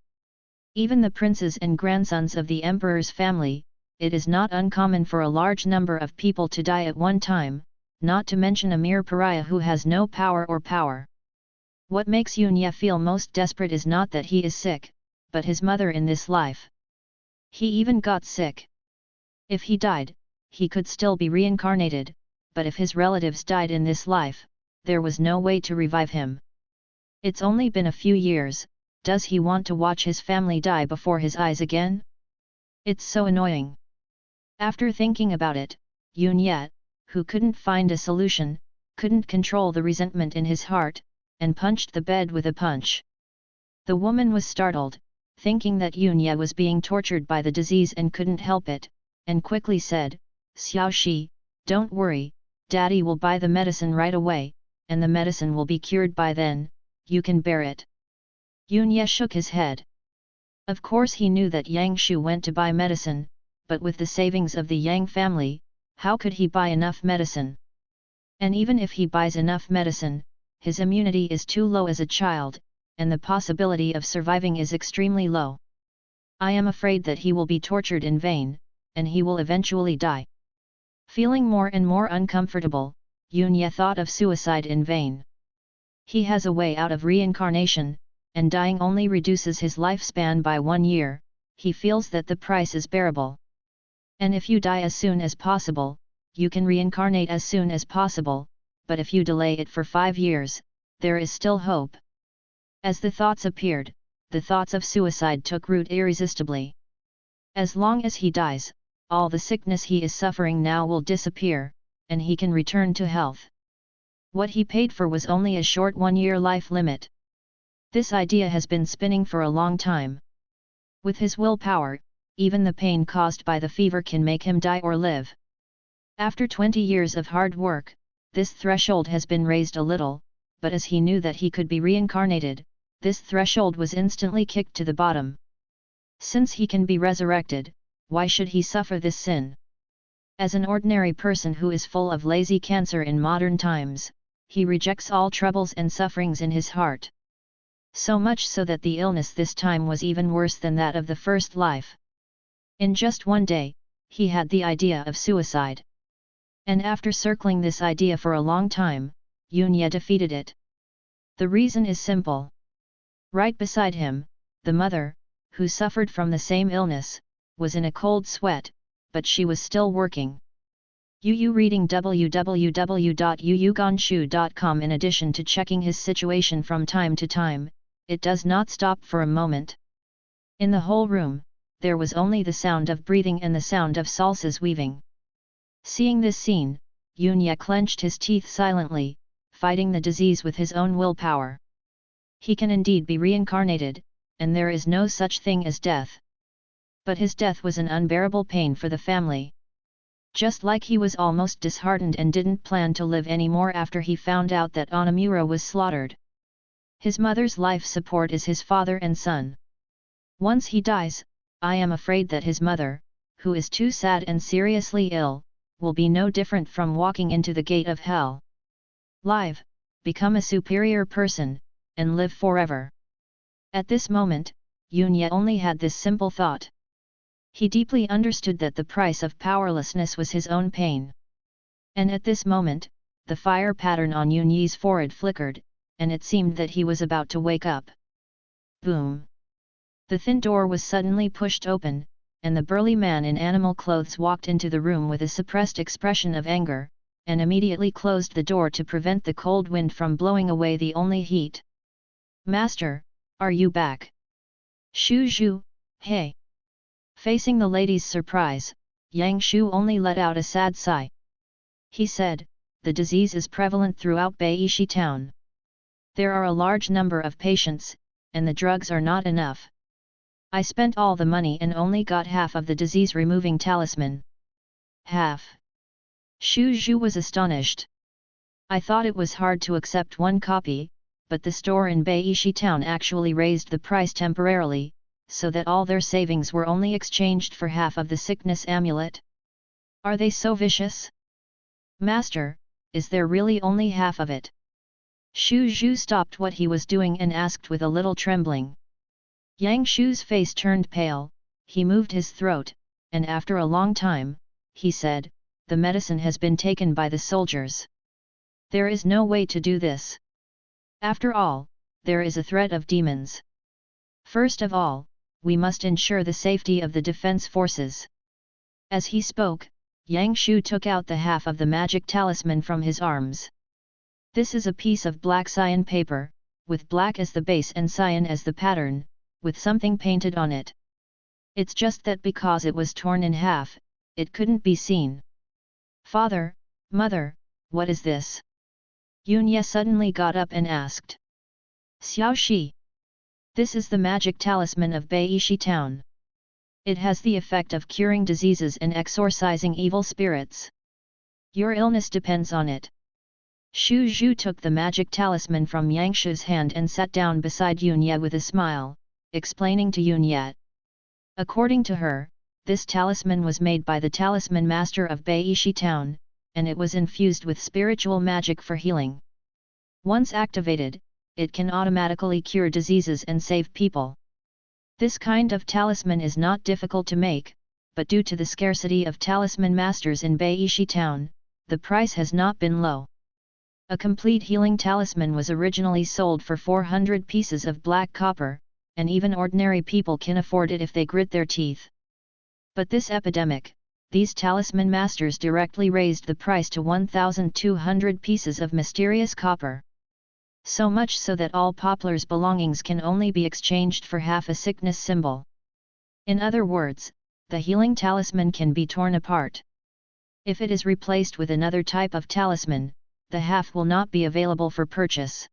Even the princes and grandsons of the emperor's family, it is not uncommon for a large number of people to die at one time, not to mention a mere pariah who has no power or power. What makes Yunye feel most desperate is not that he is sick, but his mother in this life. He even got sick. If he died, he could still be reincarnated, but if his relatives died in this life, there was no way to revive him. It's only been a few years, does he want to watch his family die before his eyes again? It's so annoying. After thinking about it, Yunye, who couldn't find a solution, couldn't control the resentment in his heart, and punched the bed with a punch. The woman was startled, thinking that Yunye was being tortured by the disease and couldn't help it, and quickly said, "Xiaoxi, don't worry, Daddy will buy the medicine right away, and the medicine will be cured by then, you can bear it." Yunye shook his head. Of course he knew that Yang Shu went to buy medicine, but with the savings of the Yang family, how could he buy enough medicine? And even if he buys enough medicine, his immunity is too low as a child, and the possibility of surviving is extremely low. I am afraid that he will be tortured in vain, and he will eventually die. Feeling more and more uncomfortable, Yunye thought of suicide in vain. He has a way out of reincarnation, and dying only reduces his lifespan by 1 year, he feels that the price is bearable. And if you die as soon as possible, you can reincarnate as soon as possible, but if you delay it for 5 years, there is still hope. As the thoughts appeared, the thoughts of suicide took root irresistibly. As long as he dies, all the sickness he is suffering now will disappear, and he can return to health. What he paid for was only a short 1-year life limit. This idea has been spinning for a long time. With his willpower, even the pain caused by the fever can make him die or live. After 20 years of hard work, this threshold has been raised a little, but as he knew that he could be reincarnated, this threshold was instantly kicked to the bottom. Since he can be resurrected, why should he suffer this sin? As an ordinary person who is full of lazy cancer in modern times, he rejects all troubles and sufferings in his heart. So much so that the illness this time was even worse than that of the first life. In just one day, he had the idea of suicide. And after circling this idea for a long time, Yunya defeated it. The reason is simple. Right beside him, the mother, who suffered from the same illness, was in a cold sweat, but she was still working. Yu reading www.yuyuganshu.com. In addition to checking his situation from time to time, it does not stop for a moment. In the whole room, there was only the sound of breathing and the sound of salsas weaving. Seeing this scene, Yunya clenched his teeth silently, fighting the disease with his own willpower. He can indeed be reincarnated, and there is no such thing as death. But his death was an unbearable pain for the family. Just like he was almost disheartened and didn't plan to live anymore after he found out that Onamura was slaughtered. His mother's life support is his father and son. Once he dies, I am afraid that his mother, who is too sad and seriously ill, will be no different from walking into the gate of hell. Live, become a superior person, and live forever. At this moment, Yunya only had this simple thought. He deeply understood that the price of powerlessness was his own pain. And at this moment, the fire pattern on Yunyi's forehead flickered, and it seemed that he was about to wake up. Boom! The thin door was suddenly pushed open, and the burly man in animal clothes walked into the room with a suppressed expression of anger, and immediately closed the door to prevent the cold wind from blowing away the only heat. Master, are you back? Shu Zhu, hey! Facing the lady's surprise, Yang Shu only let out a sad sigh. He said, the disease is prevalent throughout Beishi town. There are a large number of patients, and the drugs are not enough. I spent all the money and only got half of the disease-removing talisman. Half? Shu Zhu was astonished. I thought it was hard to accept one copy, but the store in Beishi town actually raised the price temporarily, so that all their savings were only exchanged for half of the sickness amulet. Are they so vicious? Master, is there really only half of it? Shu Zhu stopped what he was doing and asked with a little trembling. Yang Shu's face turned pale, he moved his throat, and after a long time, he said, the medicine has been taken by the soldiers. There is no way to do this. After all, there is a threat of demons. First of all, we must ensure the safety of the defense forces. As he spoke, Yang Shu took out the half of the magic talisman from his arms. This is a piece of black cyan paper, with black as the base and cyan as the pattern, with something painted on it. It's just that because it was torn in half, it couldn't be seen. Father, Mother, what is this? Yunya suddenly got up and asked. Xiao Shi. This is the magic talisman of Beishi town. It has the effect of curing diseases and exorcising evil spirits. Your illness depends on it. Shu Zhu took the magic talisman from Yang Shu's hand and sat down beside Yunya with a smile, explaining to Yunya. According to her, this talisman was made by the talisman master of Beishi town, and it was infused with spiritual magic for healing. Once activated, it can automatically cure diseases and save people. This kind of talisman is not difficult to make, but due to the scarcity of talisman masters in Beishi town, the price has not been low. A complete healing talisman was originally sold for 400 pieces of black copper, and even ordinary people can afford it if they grit their teeth. But this epidemic, these talisman masters directly raised the price to 1,200 pieces of mysterious copper. So much so that all Poplar's belongings can only be exchanged for half a sickness symbol. In other words, the healing talisman can be torn apart. If it is replaced with another type of talisman, the half will not be available for purchase.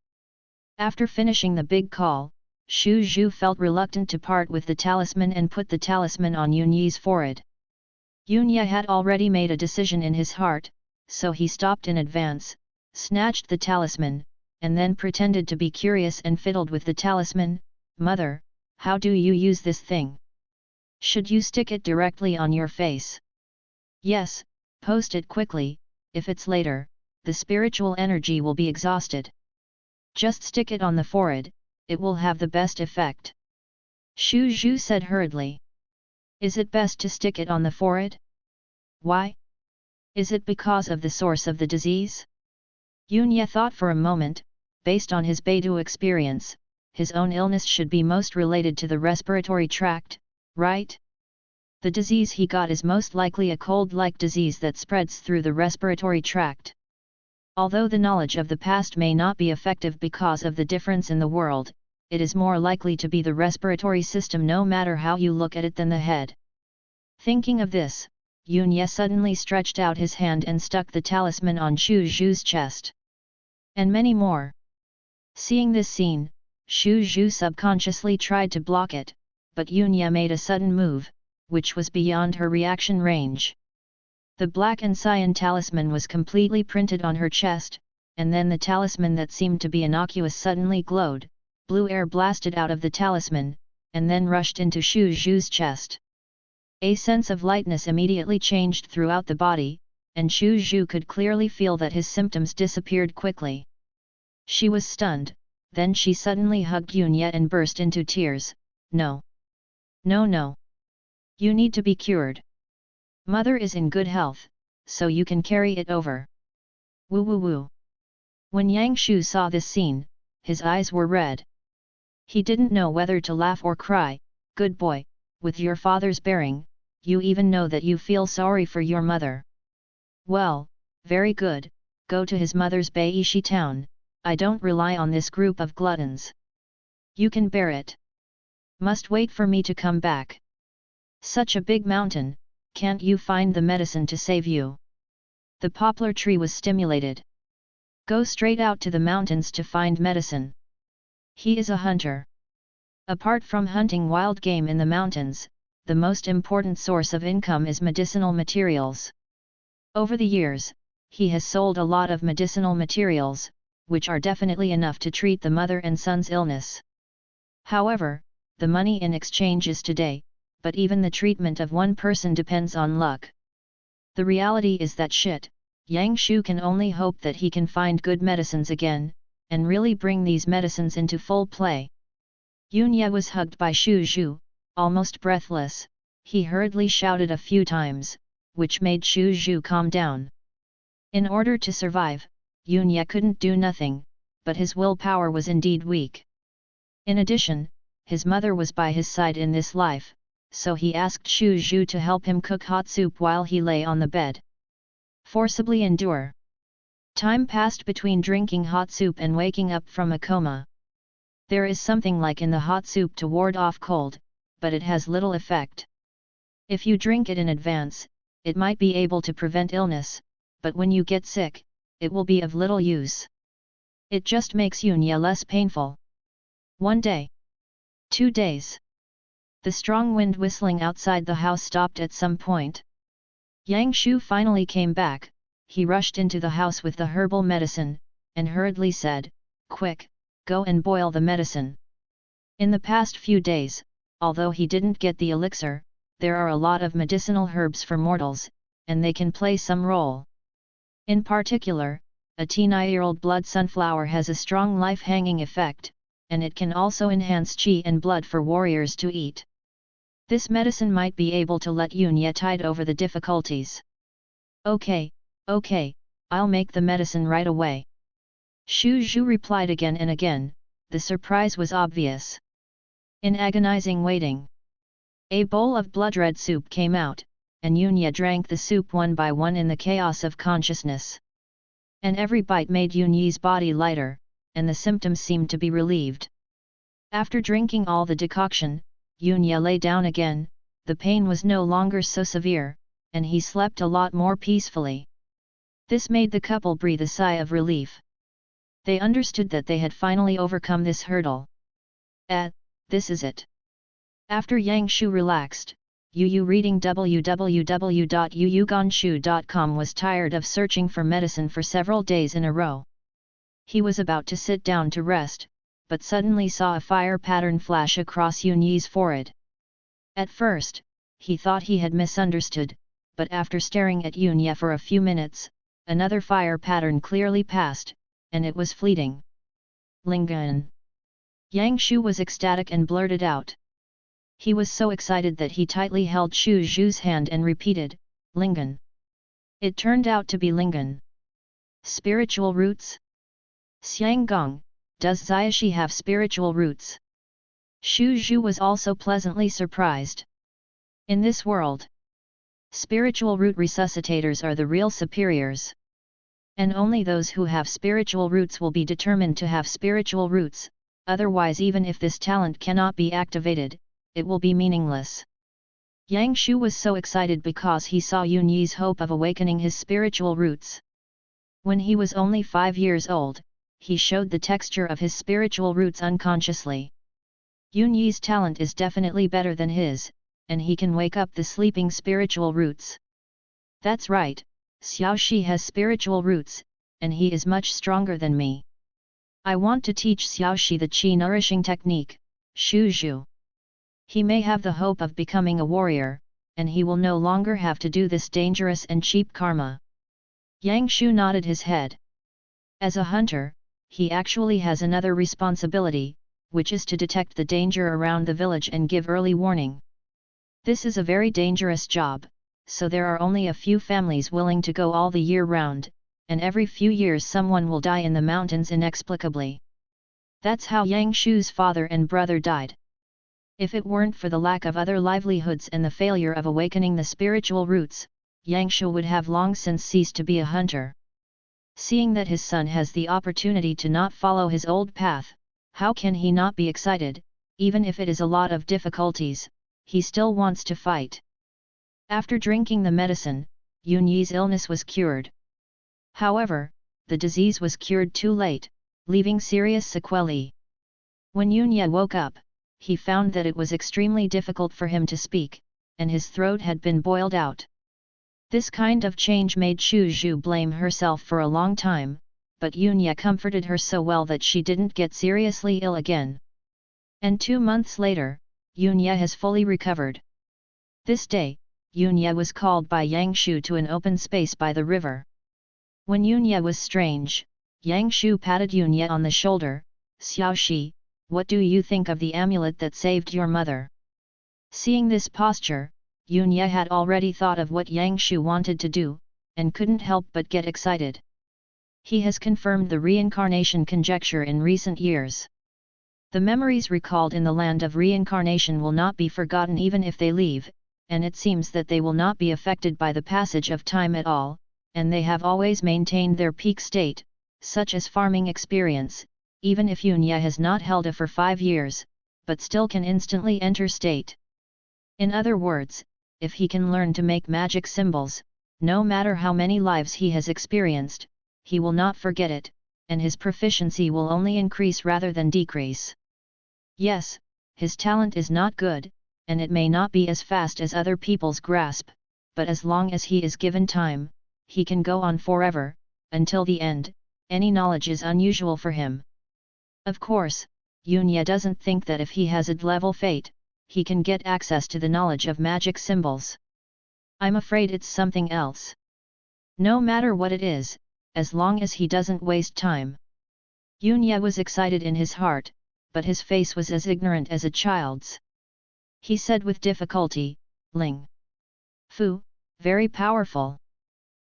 After finishing the big call, Shu Zhu felt reluctant to part with the talisman and put the talisman on Yunyi's forehead. Yunya had already made a decision in his heart, so he stopped in advance, snatched the talisman, and then pretended to be curious and fiddled with the talisman. "Mother, how do you use this thing? Should you stick it directly on your face?" "Yes, post it quickly, if it's later, the spiritual energy will be exhausted. Just stick it on the forehead, it will have the best effect," Shu Zhu said hurriedly. "Is it best to stick it on the forehead? Why? Is it because of the source of the disease?" Yunya thought for a moment. Based on his Beidou experience, his own illness should be most related to the respiratory tract, right? The disease he got is most likely a cold-like disease that spreads through the respiratory tract. Although the knowledge of the past may not be effective because of the difference in the world, it is more likely to be the respiratory system no matter how you look at it than the head. Thinking of this, Yunya suddenly stretched out his hand and stuck the talisman on Shu Zhu's chest. And many more. Seeing this scene, Shu Zhu subconsciously tried to block it, but Yunya made a sudden move, which was beyond her reaction range. The black and cyan talisman was completely printed on her chest, and then the talisman that seemed to be innocuous suddenly glowed. Blue air blasted out of the talisman, and then rushed into Shu Zhu's chest. A sense of lightness immediately changed throughout the body, and Shu Zhu could clearly feel that his symptoms disappeared quickly. She was stunned, then she suddenly hugged Yunya and burst into tears. "No! No, no! You need to be cured. Mother is in good health, so you can carry it over." Woo woo woo. When Yang Shu saw this scene, his eyes were red. He didn't know whether to laugh or cry. "Good boy, with your father's bearing, you even know that you feel sorry for your mother. Well, very good, go to his mother's Beishi town, I don't rely on this group of gluttons. You can bear it. Must wait for me to come back. Such a big mountain, can't you find the medicine to save you?" The poplar tree was stimulated. "Go straight out to the mountains to find medicine. He is a hunter. Apart from hunting wild game in the mountains, the most important source of income is medicinal materials. Over the years, he has sold a lot of medicinal materials, which are definitely enough to treat the mother and son's illness. However, the money in exchange is today, but even the treatment of one person depends on luck. The reality is that shit, Yang Shu can only hope that he can find good medicines again, and really bring these medicines into full play." Yunya was hugged by Shu Zhu, almost breathless. He hurriedly shouted a few times, which made Shu Zhu calm down. In order to survive, Yunya couldn't do nothing, but his willpower was indeed weak. In addition, his mother was by his side in this life, so he asked Shu Zhu to help him cook hot soup while he lay on the bed. Forcibly endure. Time passed between drinking hot soup and waking up from a coma. There is something like in the hot soup to ward off cold, but it has little effect. If you drink it in advance, it might be able to prevent illness, but when you get sick, it will be of little use. It just makes Yunya less painful. 1 day. 2 days. The strong wind whistling outside the house stopped at some point. Yang Shu finally came back. He rushed into the house with the herbal medicine, and hurriedly said, "Quick, go and boil the medicine." In the past few days, although he didn't get the elixir, there are a lot of medicinal herbs for mortals, and they can play some role. In particular, a 10-year-old blood sunflower has a strong life-hanging effect, and it can also enhance qi and blood for warriors to eat. This medicine might be able to let Yunya tide over the difficulties. Okay, I'll make the medicine right away." Shu Zhu replied again and again. The surprise was obvious. In agonizing waiting, a bowl of blood-red soup came out, and Yunya drank the soup one by one in the chaos of consciousness. And every bite made Yunyi's body lighter, and the symptoms seemed to be relieved. After drinking all the decoction, Yunya lay down again. The pain was no longer so severe, and he slept a lot more peacefully. This made the couple breathe a sigh of relief. They understood that they had finally overcome this hurdle. This is it. After Yang Shu relaxed, Yu reading www.yuyuganshu.com was tired of searching for medicine for several days in a row. He was about to sit down to rest, but suddenly saw a fire pattern flash across Yunyi's forehead. At first, he thought he had misunderstood, but after staring at Yunya for a few minutes, another fire pattern clearly passed, and it was fleeting. Lingan. Yang Shu was ecstatic and blurted out. He was so excited that he tightly held Shu Zhu's hand and repeated, Lingan. It turned out to be Lingan. Spiritual roots? Xiang Gong, does Xiaoshi have spiritual roots? Shu Zhu was also pleasantly surprised. In this world, spiritual root resuscitators are the real superiors. And only those who have spiritual roots will be determined to have spiritual roots, otherwise even if this talent cannot be activated, it will be meaningless. Yang Shu was so excited because he saw Yunyi's hope of awakening his spiritual roots. When he was only 5 years old, he showed the texture of his spiritual roots unconsciously. Yunyi's talent is definitely better than his, and he can wake up the sleeping spiritual roots. That's right, Xiaoshi has spiritual roots, and he is much stronger than me. I want to teach Xiaoshi the qi nourishing technique, Shu Zhu. He may have the hope of becoming a warrior, and he will no longer have to do this dangerous and cheap karma. Yang Shu nodded his head. As a hunter, he actually has another responsibility, which is to detect the danger around the village and give early warning. This is a very dangerous job, so there are only a few families willing to go all the year round, and every few years someone will die in the mountains inexplicably. That's how Yang Shu's father and brother died. If it weren't for the lack of other livelihoods and the failure of awakening the spiritual roots, Yang Shu would have long since ceased to be a hunter. Seeing that his son has the opportunity to not follow his old path, how can he not be excited? Even if it is a lot of difficulties, he still wants to fight. After drinking the medicine, Yunyi's illness was cured. However, the disease was cured too late, leaving serious sequelae. When Yunya woke up, he found that it was extremely difficult for him to speak, and his throat had been boiled out. This kind of change made Shu Zhu blame herself for a long time, but Yunya comforted her so well that she didn't get seriously ill again. And 2 months later, Yunya has fully recovered. This day, Yunya was called by Yang Shu to an open space by the river. When Yunya was strange, Yang Shu patted Yunya on the shoulder. Xiaoshi, what do you think of the amulet that saved your mother? Seeing this posture, Yunya had already thought of what Yang Shu wanted to do, and couldn't help but get excited. He has confirmed the reincarnation conjecture in recent years. The memories recalled in the land of reincarnation will not be forgotten even if they leave, and it seems that they will not be affected by the passage of time at all, and they have always maintained their peak state, such as farming experience, even if Yunya has not held it for 5 years, but still can instantly enter state. In other words, if he can learn to make magic symbols, no matter how many lives he has experienced, he will not forget it, and his proficiency will only increase rather than decrease. Yes, his talent is not good, and it may not be as fast as other people's grasp, but as long as he is given time, he can go on forever, until the end. Any knowledge is unusual for him. Of course, Yunya doesn't think that if he has a level fate, he can get access to the knowledge of magic symbols. I'm afraid it's something else. No matter what it is, as long as he doesn't waste time. Yunya was excited in his heart, but his face was as ignorant as a child's. He said with difficulty, Ling Fu, very powerful.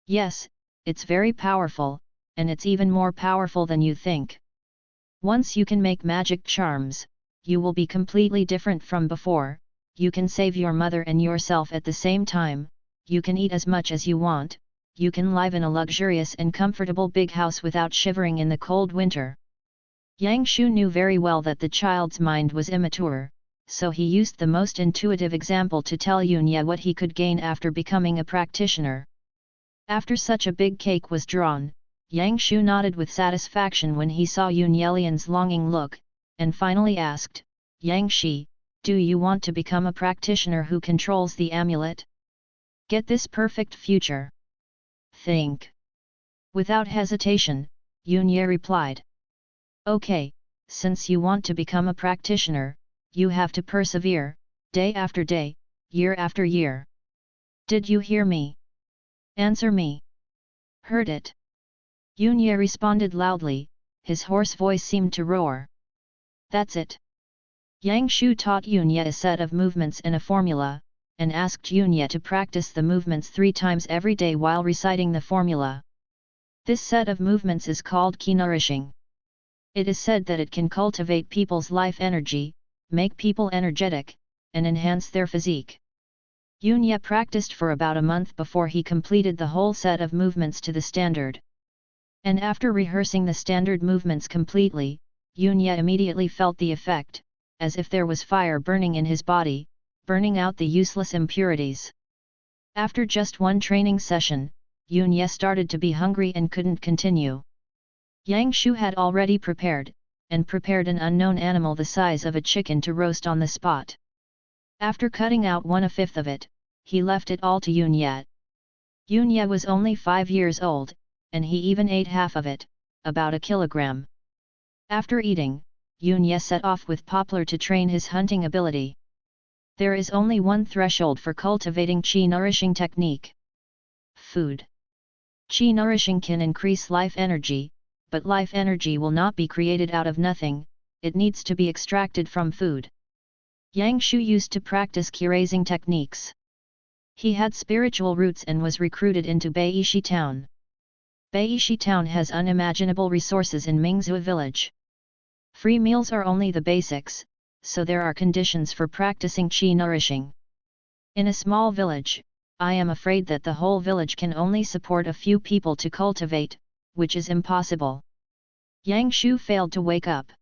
Yes, it's very powerful, and it's even more powerful than you think. Once you can make magic charms, you will be completely different from before. You can save your mother and yourself at the same time, you can eat as much as you want, you can live in a luxurious and comfortable big house without shivering in the cold winter. Yang Shu knew very well that the child's mind was immature, so he used the most intuitive example to tell Yunya what he could gain after becoming a practitioner. After such a big cake was drawn, Yang Shu nodded with satisfaction when he saw Yunyelian's longing look, and finally asked, Yang Shi, Do you want to become a practitioner who controls the amulet? Get this perfect future. Think. Without hesitation, Yunye replied. Okay, since you want to become a practitioner, you have to persevere, day after day, year after year. Did you hear me? Answer me. Heard it. Yunye responded loudly, his hoarse voice seemed to roar. That's it. Yang Shu taught Yunye a set of movements and a formula, and asked Yunye to practice the movements 3 times every day while reciting the formula. This set of movements is called qi nourishing. It is said that it can cultivate people's life energy, make people energetic, and enhance their physique. Yunye practiced for about a month before he completed the whole set of movements to the standard. And after rehearsing the standard movements completely, Yunye immediately felt the effect, as if there was fire burning in his body, burning out the useless impurities. After just one training session, Yunye started to be hungry and couldn't continue. Yang Shu had already prepared an unknown animal the size of a chicken to roast on the spot. After cutting out 1/5 of it, he left it all to Yunye. Yunye was only 5 years old, and he even ate half of it, about a kilogram. After eating, Yunye set off with Poplar to train his hunting ability. There is only one threshold for cultivating qi nourishing technique. Food. Qi nourishing can increase life energy, but life energy will not be created out of nothing, it needs to be extracted from food. Yang Shu used to practice qi raising techniques. He had spiritual roots and was recruited into Beishi town. Beishi town has unimaginable resources in Mingzhou village. Free meals are only the basics, so there are conditions for practicing qi nourishing. In a small village, I am afraid that the whole village can only support a few people to cultivate, which is impossible. Yang Shu failed to wake up.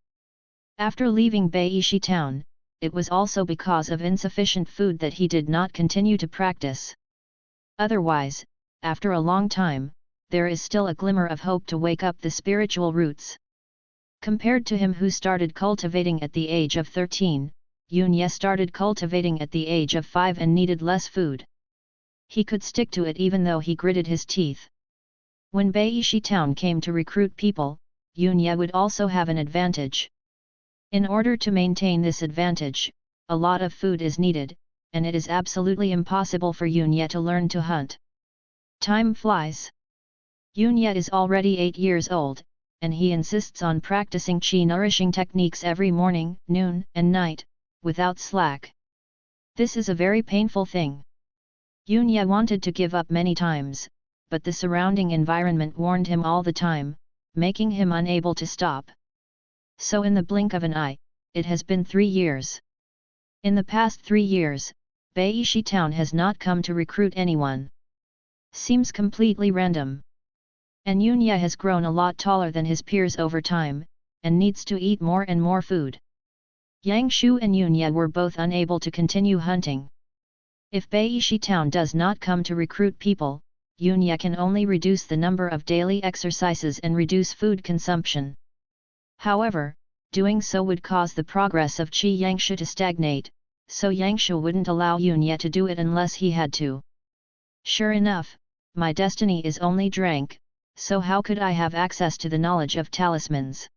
After leaving Beishi town, it was also because of insufficient food that he did not continue to practice. Otherwise, after a long time, there is still a glimmer of hope to wake up the spiritual roots. Compared to him who started cultivating at the age of 13, Yunye started cultivating at the age of 5 and needed less food. He could stick to it even though he gritted his teeth. When Beishi town came to recruit people, Yunye would also have an advantage. In order to maintain this advantage, a lot of food is needed, and it is absolutely impossible for Yunye to learn to hunt. Time flies. Yunye is already 8 years old, and he insists on practicing qi nourishing techniques every morning, noon, and night, without slack. This is a very painful thing. Yunye wanted to give up many times, but the surrounding environment warned him all the time, making him unable to stop. So in the blink of an eye, it has been 3 years. In the past 3 years, Beishi town has not come to recruit anyone. Seems completely random. And Yunye has grown a lot taller than his peers over time, and needs to eat more and more food. Yang Shu and Yunye were both unable to continue hunting. If Beishi town does not come to recruit people, Yunye can only reduce the number of daily exercises and reduce food consumption. However, doing so would cause the progress of Qi Yangshu to stagnate, so Yangshu wouldn't allow Yunye to do it unless he had to. Sure enough, my destiny is only drank, so how could I have access to the knowledge of talismans?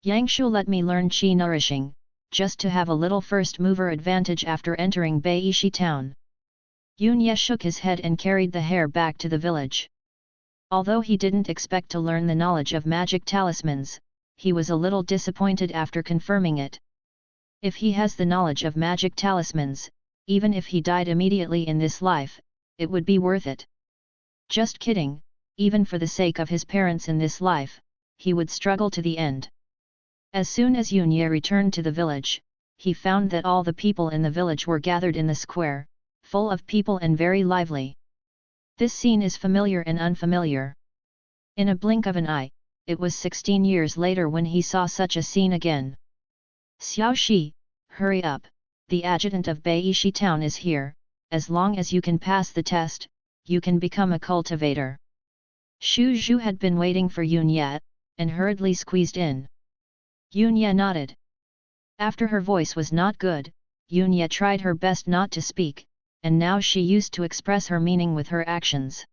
Yangshu let me learn qi nourishing, just to have a little first mover advantage after entering Beishi town. Yunye shook his head and carried the hare back to the village. Although he didn't expect to learn the knowledge of magic talismans, he was a little disappointed after confirming it. If he has the knowledge of magic talismans, even if he died immediately in this life, it would be worth it. Just kidding, even for the sake of his parents in this life, he would struggle to the end. As soon as Yunye returned to the village, he found that all the people in the village were gathered in the square, full of people and very lively. This scene is familiar and unfamiliar. In a blink of an eye, it was 16 years later when he saw such a scene again. Xiao Shi, hurry up, the adjutant of Beishi town is here, as long as you can pass the test, you can become a cultivator. Xu Zhu had been waiting for Yunye, and hurriedly squeezed in. Yunye nodded. After her voice was not good, Yunya tried her best not to speak, and now she used to express her meaning with her actions.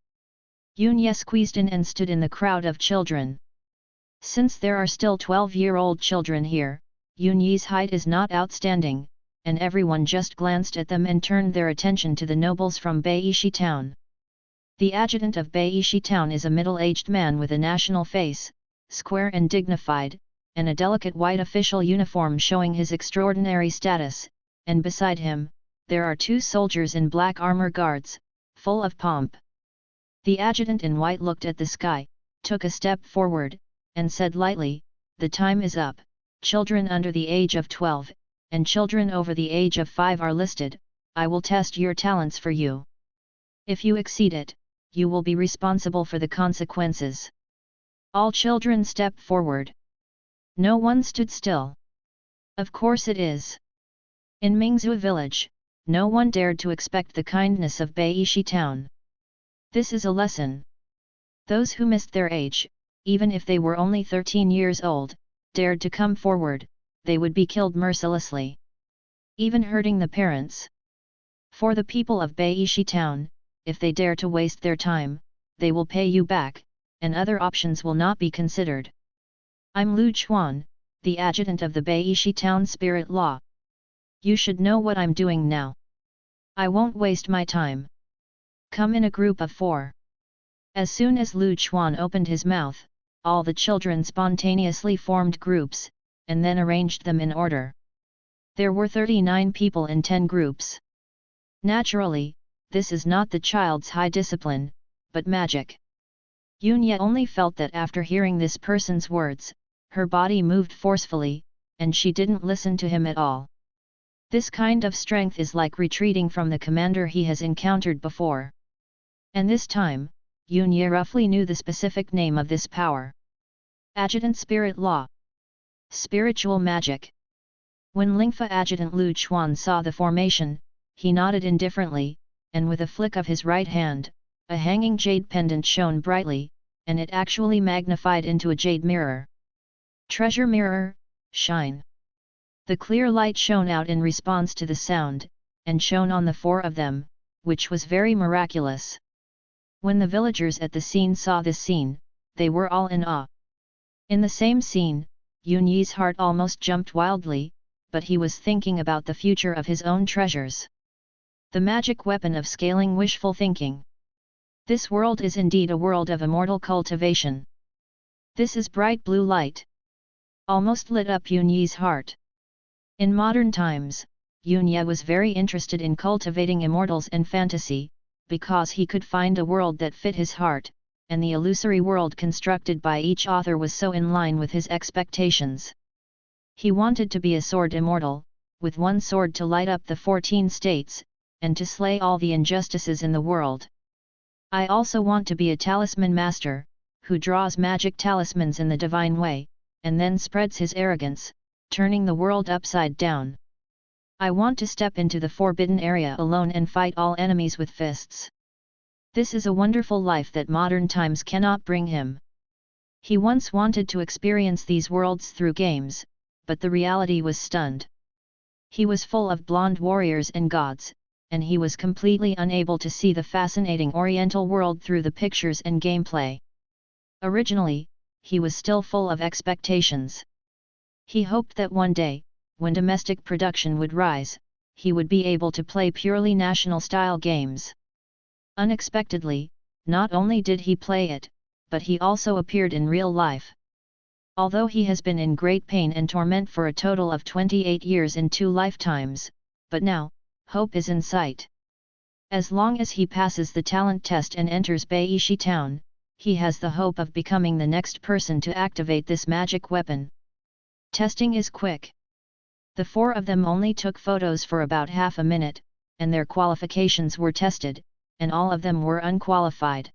Yunya squeezed in and stood in the crowd of children. Since there are still 12-year-old children here, Yunyi's height is not outstanding, and everyone just glanced at them and turned their attention to the nobles from Beishi town. The adjutant of Beishi town is a middle-aged man with a national face, square and dignified, and a delicate white official uniform showing his extraordinary status, and beside him, there are 2 soldiers in black armor guards, full of pomp. The adjutant in white looked at the sky, took a step forward, and said lightly, "The time is up, children under the age of 12, and children over the age of 5 are listed. I will test your talents for you. If you exceed it, you will be responsible for the consequences." All children stepped forward. No one stood still. Of course it is. In Mingzhou village, no one dared to expect the kindness of Beishi town. This is a lesson. Those who missed their age, even if they were only 13 years old, dared to come forward, they would be killed mercilessly. Even hurting the parents. For the people of Beishi town, if they dare to waste their time, they will pay you back, and other options will not be considered. I'm Lu Chuan, the adjutant of the Beishi town spirit law. You should know what I'm doing now. I won't waste my time. Come in a group of 4. As soon as Lu Chuan opened his mouth, all the children spontaneously formed groups, and then arranged them in order. There were 39 people in 10 groups. Naturally, this is not the child's high discipline, but magic. Yunya only felt that after hearing this person's words, her body moved forcefully, and she didn't listen to him at all. This kind of strength is like retreating from the commander he has encountered before. And this time, Yunya roughly knew the specific name of this power. Adjutant Spirit Law. Spiritual Magic. When Lingfa Adjutant Lu Chuan saw the formation, he nodded indifferently, and with a flick of his right hand, a hanging jade pendant shone brightly, and it actually magnified into a jade mirror. Treasure mirror, shine. The clear light shone out in response to the sound, and shone on the 4 of them, which was very miraculous. When the villagers at the scene saw this scene, they were all in awe. In the same scene, Yunyi's heart almost jumped wildly, but he was thinking about the future of his own treasures. The magic weapon of scaling wishful thinking. This world is indeed a world of immortal cultivation. This is bright blue light. Almost lit up Yunyi's heart. In modern times, Yunya was very interested in cultivating immortals and fantasy, because he could find a world that fit his heart, and the illusory world constructed by each author was so in line with his expectations. He wanted to be a sword immortal, with one sword to light up the 14 states, and to slay all the injustices in the world. I also want to be a talisman master, who draws magic talismans in the divine way, and then spreads his arrogance, turning the world upside down. I want to step into the forbidden area alone and fight all enemies with fists. This is a wonderful life that modern times cannot bring him. He once wanted to experience these worlds through games, but the reality was stunned. He was full of blonde warriors and gods, and he was completely unable to see the fascinating Oriental world through the pictures and gameplay. Originally, he was still full of expectations. He hoped that one day, when domestic production would rise, he would be able to play purely national-style games. Unexpectedly, not only did he play it, but he also appeared in real life. Although he has been in great pain and torment for a total of 28 years in 2 lifetimes, but now, hope is in sight. As long as he passes the talent test and enters Beishi town, he has the hope of becoming the next person to activate this magic weapon. Testing is quick. The 4 of them only took photos for about half a minute, and their qualifications were tested, and all of them were unqualified.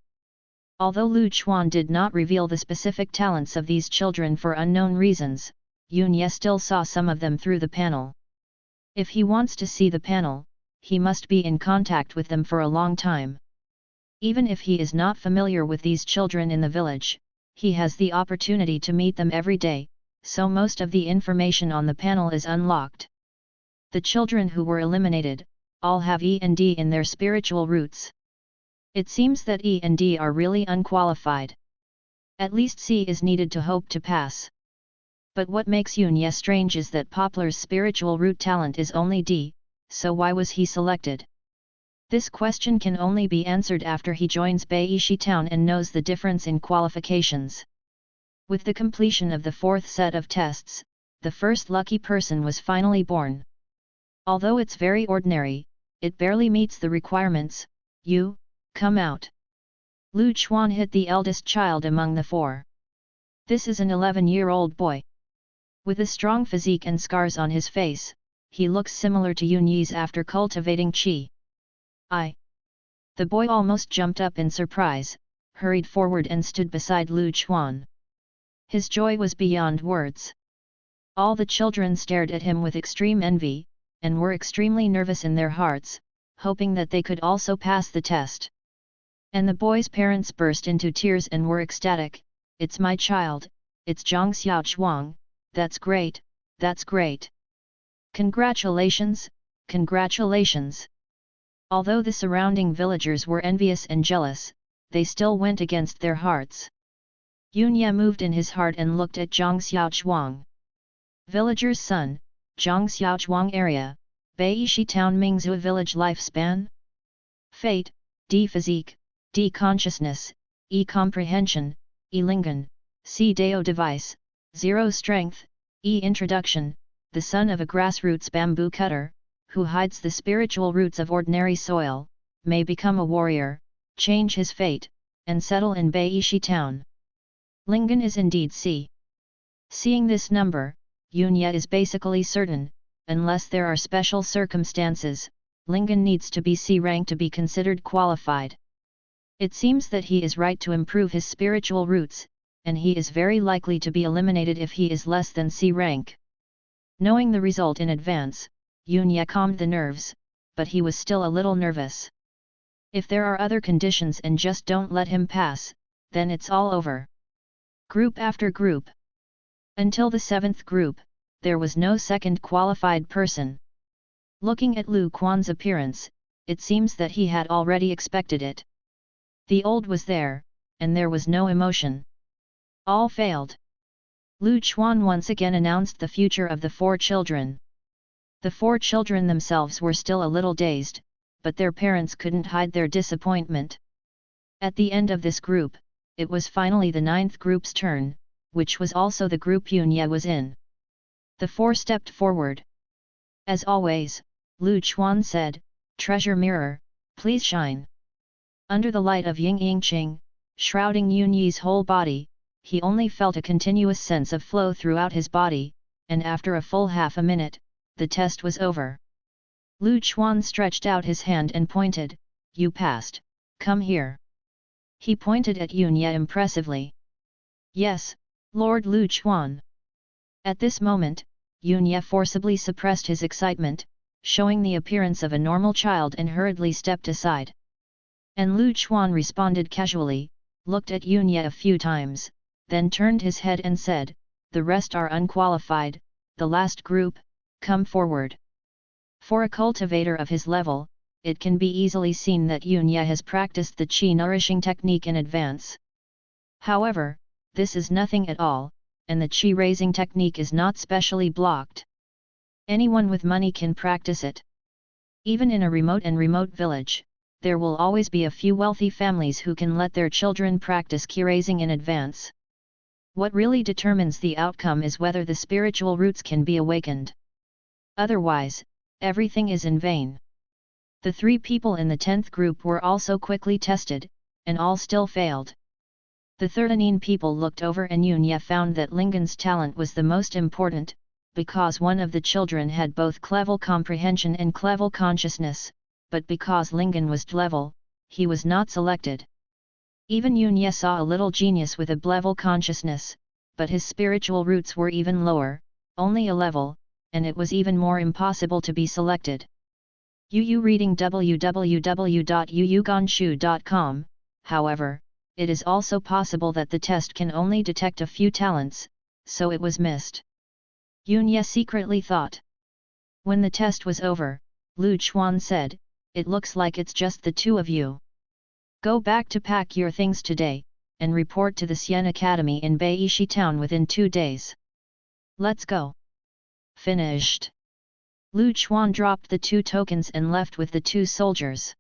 Although Lu Chuan did not reveal the specific talents of these children for unknown reasons, Yunya still saw some of them through the panel. If he wants to see the panel, he must be in contact with them for a long time. Even if he is not familiar with these children in the village, he has the opportunity to meet them every day, so most of the information on the panel is unlocked. The children who were eliminated, all have E and D in their spiritual roots. It seems that E and D are really unqualified. At least C is needed to hope to pass. But what makes Yunya strange is that Poplar's spiritual root talent is only D, so why was he selected? This question can only be answered after he joins Beishi Town and knows the difference in qualifications. With the completion of the fourth set of tests, the first lucky person was finally born. Although it's very ordinary, it barely meets the requirements. You, come out. Lu Chuan hit the eldest child among the four. This is an 11-year-old boy. With a strong physique and scars on his face, he looks similar to Yun Yi's after cultivating qi. The boy almost jumped up in surprise, hurried forward and stood beside Lu Chuan. His joy was beyond words. All the children stared at him with extreme envy, and were extremely nervous in their hearts, hoping that they could also pass the test. And the boy's parents burst into tears and were ecstatic. It's my child, it's Zhang Xiaochuang, that's great, that's great. Congratulations, congratulations. Although the surrounding villagers were envious and jealous, they still went against their hearts. Yunya moved in his heart and looked at Zhang Xiaochuang. Villager's son, Zhang Xiaochuang area, Beishi Town Mingzhu village lifespan? Fate, D physique, D consciousness, E comprehension, E lingan, C Dao device, 0 strength, E introduction, the son of a grassroots bamboo cutter, who hides the spiritual roots of ordinary soil, may become a warrior, change his fate, and settle in Beishi Town. Lingan is indeed C. Seeing this number, Yunya is basically certain, unless there are special circumstances, Lingan needs to be C rank to be considered qualified. It seems that he is right to improve his spiritual roots, and he is very likely to be eliminated if he is less than C rank. Knowing the result in advance, Yunya calmed the nerves, but he was still a little nervous. If there are other conditions and just don't let him pass, then it's all over. Group after group. Until the 7th group, there was no second qualified person. Looking at Lu Quan's appearance, it seems that he had already expected it. The old was there, and there was no emotion. All failed. Lu Chuan once again announced the future of the 4 children. The 4 children themselves were still a little dazed, but their parents couldn't hide their disappointment. At the end of this group, it was finally the 9th group's turn, which was also the group Yunya was in. The 4 stepped forward. As always, Lu Chuan said, "Treasure mirror, please shine." Under the light of Ying Ying Qing, shrouding Yun Yi's whole body, he only felt a continuous sense of flow throughout his body, and after a full half a minute, the test was over. Lu Chuan stretched out his hand and pointed, "You passed, come here." He pointed at Yunya impressively. "Yes, Lord Lu Chuan." At this moment, Yunya forcibly suppressed his excitement, showing the appearance of a normal child and hurriedly stepped aside. And Lu Chuan responded casually, looked at Yunya a few times, then turned his head and said, "The rest are unqualified, the last group, come forward." For a cultivator of his level, it can be easily seen that Yunya has practiced the qi nourishing technique in advance. However, this is nothing at all, and the qi raising technique is not specially blocked. Anyone with money can practice it. Even in a remote village, there will always be a few wealthy families who can let their children practice qi raising in advance. What really determines the outcome is whether the spiritual roots can be awakened. Otherwise, everything is in vain. The 3 people in the 10th group were also quickly tested, and all still failed. The 13 people looked over and Yunya found that Lingan's talent was the most important, because one of the children had both clevel comprehension and clevel consciousness, but because Lingan was D-level, he was not selected. Even Yunya saw a little genius with a B-level consciousness, but his spiritual roots were even lower, only a level, and it was even more impossible to be selected. UU reading www.uuganshu.com. However, it is also possible that the test can only detect a few talents, so it was missed. Yunya secretly thought. When the test was over, Lu Chuan said, "It looks like it's just the two of you. Go back to pack your things today, and report to the Xian Academy in Beishi town within 2 days. Let's go." Finished. Lu Chuan dropped the 2 tokens and left with the 2 soldiers.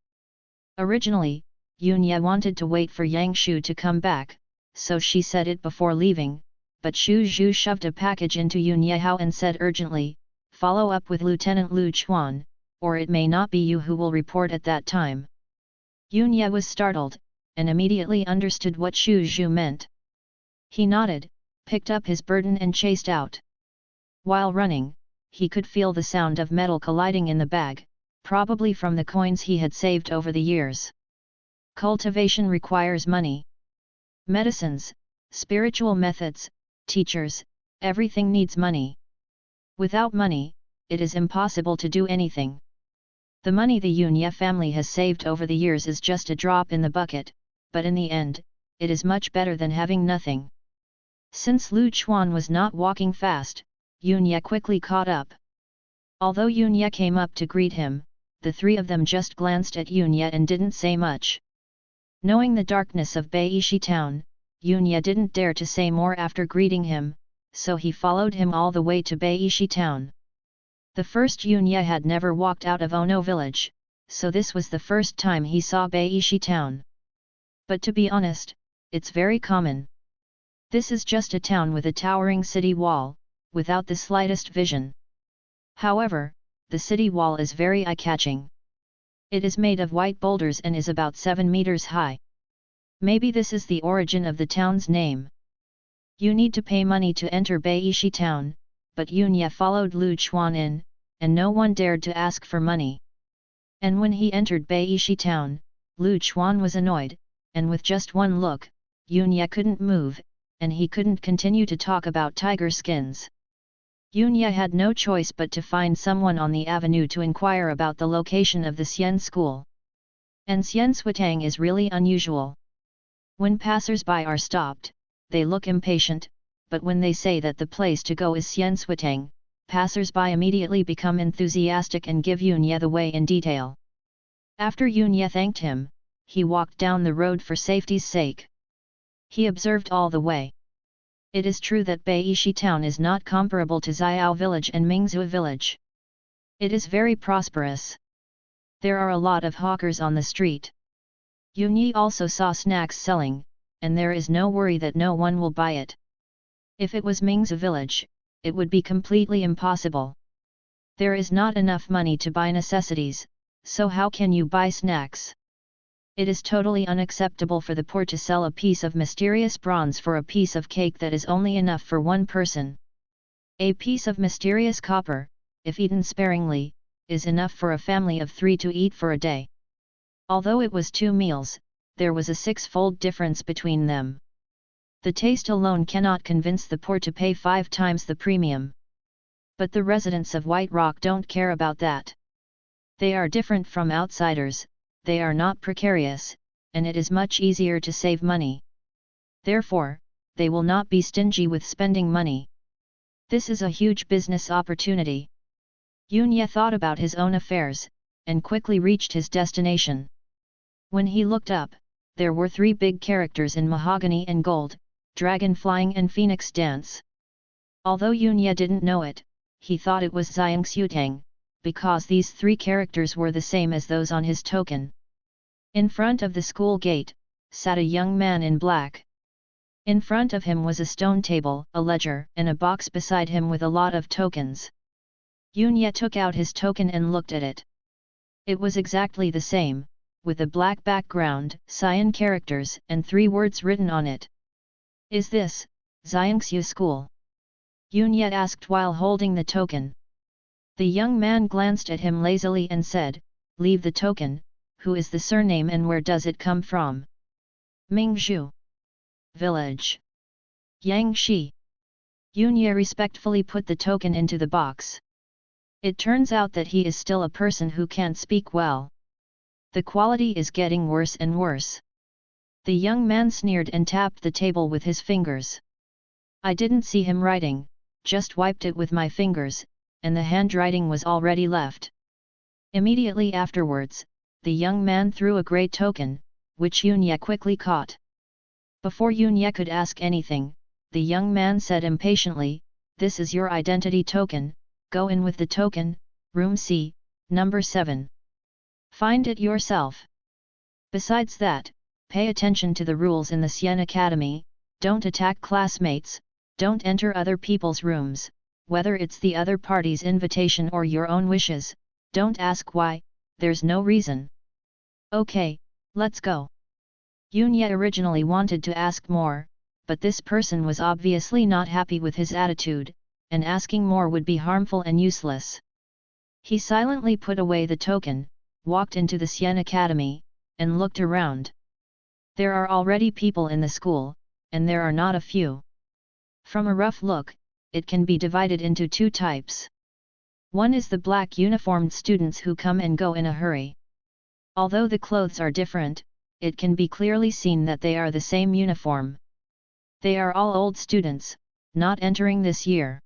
Originally, Yunya wanted to wait for Yang Shu to come back, so she said it before leaving, but Xu Zhu shoved a package into Yunya Hao and said urgently, "Follow up with Lieutenant Lu Chuan, or it may not be you who will report at that time." Yunya was startled, and immediately understood what Xu Zhu meant. He nodded, picked up his burden and chased out. While running, he could feel the sound of metal colliding in the bag, probably from the coins he had saved over the years. Cultivation requires money. Medicines, spiritual methods, teachers, everything needs money. Without money, it is impossible to do anything. The money the Yunya family has saved over the years is just a drop in the bucket, but in the end, it is much better than having nothing. Since Lu Chuan was not walking fast, Yunya quickly caught up. Although Yunya came up to greet him, the 3 of them just glanced at Yunya and didn't say much. Knowing the darkness of Beishi town, Yunya didn't dare to say more after greeting him, so he followed him all the way to Beishi town. The first Yunya had never walked out of Ono village, so this was the first time he saw Beishi town. But to be honest, it's very common. This is just a town with a towering city wall, without the slightest vision. However, the city wall is very eye-catching. It is made of white boulders and is about 7 meters high. Maybe this is the origin of the town's name. You need to pay money to enter Beishi town, but Yunya followed Lu Chuan in, and no one dared to ask for money. And when he entered Beishi town, Lu Chuan was annoyed, and with just one look, Yunya couldn't move, and he couldn't continue to talk about tiger skins. Yunya had no choice but to find someone on the avenue to inquire about the location of the Xian school. And Xian Switang is really unusual. When passers-by are stopped, they look impatient, but when they say that the place to go is Xian Switang, passers-by immediately become enthusiastic and give Yunya the way in detail. After Yunya thanked him, he walked down the road for safety's sake. He observed all the way. It is true that Beishi town is not comparable to Xiao village and Mingzhou village. It is very prosperous. There are a lot of hawkers on the street. Yunya also saw snacks selling, and there is no worry that no one will buy it. If it was Mingzhou village, it would be completely impossible. There is not enough money to buy necessities, so how can you buy snacks? It is totally unacceptable for the poor to sell a piece of mysterious bronze for a piece of cake that is only enough for one person. A piece of mysterious copper, if eaten sparingly, is enough for a family of 3 to eat for a day. Although it was 2 meals, there was a 6-fold difference between them. The taste alone cannot convince the poor to pay 5 times the premium. But the residents of White Rock don't care about that. They are different from outsiders. They are not precarious, and it is much easier to save money. Therefore, they will not be stingy with spending money. This is a huge business opportunity. Yunya thought about his own affairs, and quickly reached his destination. When he looked up, there were 3 big characters in mahogany and gold, dragon flying and phoenix dance. Although Yunya didn't know it, he thought it was Xiang Xutang, because these 3 characters were the same as those on his token. In front of the school gate, sat a young man in black. In front of him was a stone table, a ledger, and a box beside him with a lot of tokens. Yunya took out his token and looked at it. It was exactly the same, with a black background, cyan characters, and 3 words written on it. Is this Xiangxiu School? Yunya asked while holding the token. The young man glanced at him lazily and said, "Leave the token, who is the surname and where does it come from?" Mingzhou village. Yangshi. Yunya respectfully put the token into the box. It turns out that he is still a person who can't speak well. The quality is getting worse and worse. The young man sneered and tapped the table with his fingers. I didn't see him writing, just wiped it with my fingers, and the handwriting was already left. Immediately afterwards, the young man threw a great token, which Yunya quickly caught. Before Yunya could ask anything, the young man said impatiently, "This is your identity token, go in with the token, room C, number 7. Find it yourself. Besides that, pay attention to the rules in the Xian Academy, don't attack classmates, don't enter other people's rooms, whether it's the other party's invitation or your own wishes, don't ask why, there's no reason. Okay, let's go." Yunya originally wanted to ask more, but this person was obviously not happy with his attitude, and asking more would be harmful and useless. He silently put away the token, walked into the Xian Academy, and looked around. There are already people in the school, and there are not a few. From a rough look, it can be divided into two types. One is the black uniformed students who come and go in a hurry. Although the clothes are different, it can be clearly seen that they are the same uniform. They are all old students, not entering this year.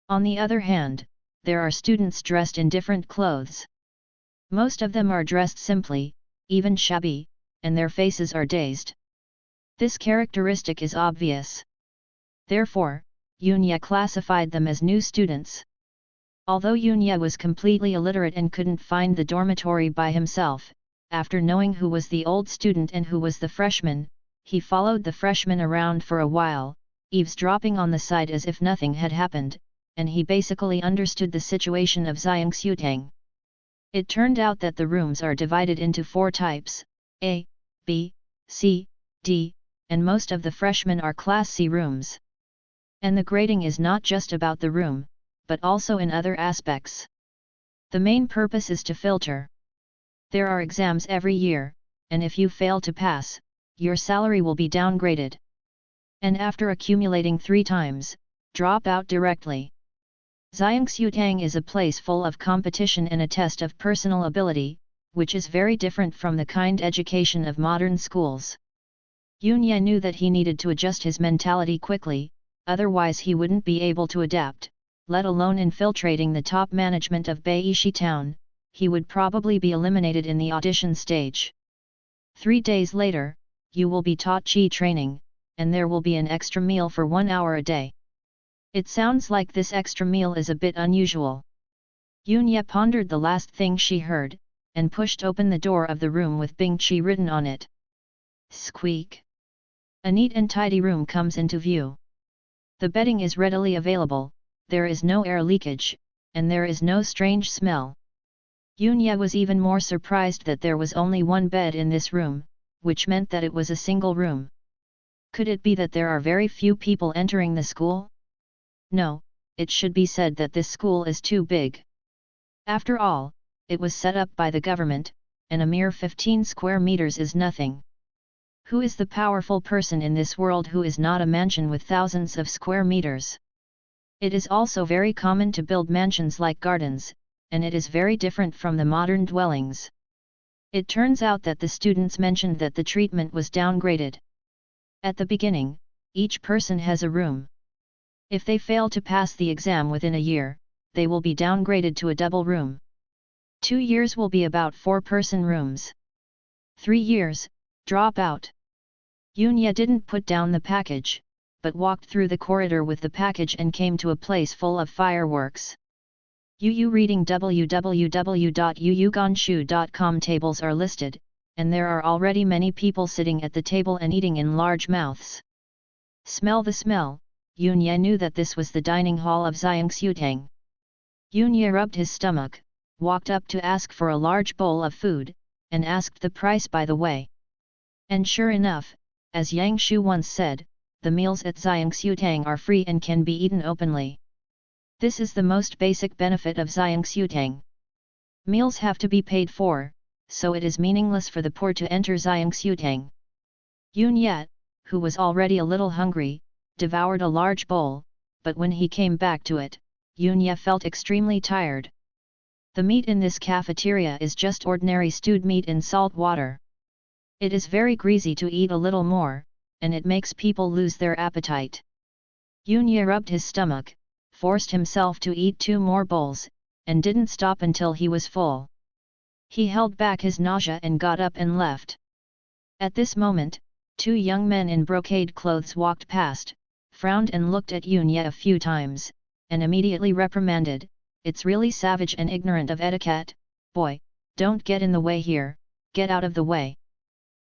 On the other hand, there are students dressed in different clothes. Most of them are dressed simply, even shabby, and their faces are dazed. This characteristic is obvious. Therefore, Yunya classified them as new students. Although Yunya was completely illiterate and couldn't find the dormitory by himself, after knowing who was the old student and who was the freshman, he followed the freshman around for a while, eavesdropping on the side as if nothing had happened, and he basically understood the situation of Xiang Xutang. It turned out that the rooms are divided into 4 types, A, B, C, D, and most of the freshmen are Class C rooms. And the grading is not just about the room, but also in other aspects. The main purpose is to filter. There are exams every year, and if you fail to pass, your salary will be downgraded. And after accumulating 3 times, drop out directly. Xiang Xutang is a place full of competition and a test of personal ability, which is very different from the kind education of modern schools. Yunya knew that he needed to adjust his mentality quickly, otherwise he wouldn't be able to adapt, let alone infiltrating the top management of Beishi town. He would probably be eliminated in the audition stage. 3 days later, you will be taught Qi training, and there will be an extra meal for 1 hour a day. It sounds like this extra meal is a bit unusual. Yunya pondered the last thing she heard, and pushed open the door of the room with Bing Qi written on it. Squeak! A neat and tidy room comes into view. The bedding is readily available, there is no air leakage, and there is no strange smell. Yunya was even more surprised that there was only 1 bed in this room, which meant that it was a single room. Could it be that there are very few people entering the school? No, it should be said that this school is too big. After all, it was set up by the government, and a mere 15 square meters is nothing. Who is the powerful person in this world who is not a mansion with thousands of square meters? It is also very common to build mansions like gardens, and it is very different from the modern dwellings. It turns out that the students mentioned that the treatment was downgraded. At the beginning, each person has a room. If they fail to pass the exam within a year, they will be downgraded to a double room. 2 years will be about 4-person rooms. 3 years, drop out. Yunya didn't put down the package, but walked through the corridor with the package and came to a place full of fireworks. Yu reading www.yuyugonshu.com. Tables are listed, and there are already many people sitting at the table and eating in large mouths. Smell the smell, Yunya knew that this was the dining hall of Xiang Xutang. Yunya rubbed his stomach, walked up to ask for a large bowl of food, and asked the price by the way. And sure enough, as Yang Shu once said, the meals at Xiang Xutang are free and can be eaten openly. This is the most basic benefit of Xiang Xutang. Meals have to be paid for, so it is meaningless for the poor to enter Xiang Xutang. Yunya, who was already a little hungry, devoured a large bowl, but when he came back to it, Yunya felt extremely tired. The meat in this cafeteria is just ordinary stewed meat in salt water. It is very greasy to eat a little more, and it makes people lose their appetite. Yunya rubbed his stomach, forced himself to eat 2 more bowls, and didn't stop until he was full. He held back his nausea and got up and left. At this moment, 2 young men in brocade clothes walked past, frowned and looked at Yunya a few times, and immediately reprimanded, "It's really savage and ignorant of etiquette, boy, don't get in the way here, get out of the way.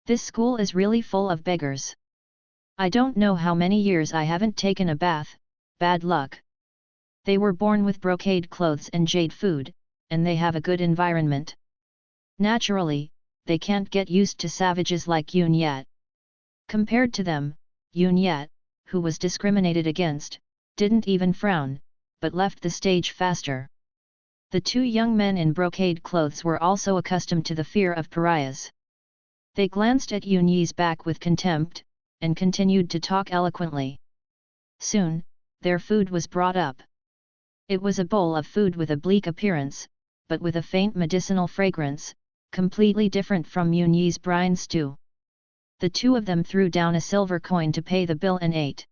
This school is really full of beggars. I don't know how many years I haven't taken a bath, bad luck." They were born with brocade clothes and jade food, and they have a good environment. Naturally, they can't get used to savages like Yun Yat. Compared to them, Yun Yat, who was discriminated against, didn't even frown, but left the stage faster. The 2 young men in brocade clothes were also accustomed to the fear of pariahs. They glanced at Yun Yi's back with contempt, and continued to talk eloquently. Soon, their food was brought up. It was a bowl of food with a bleak appearance, but with a faint medicinal fragrance, completely different from Yun Yi's brine stew. The 2 of them threw down a silver coin to pay the bill and ate.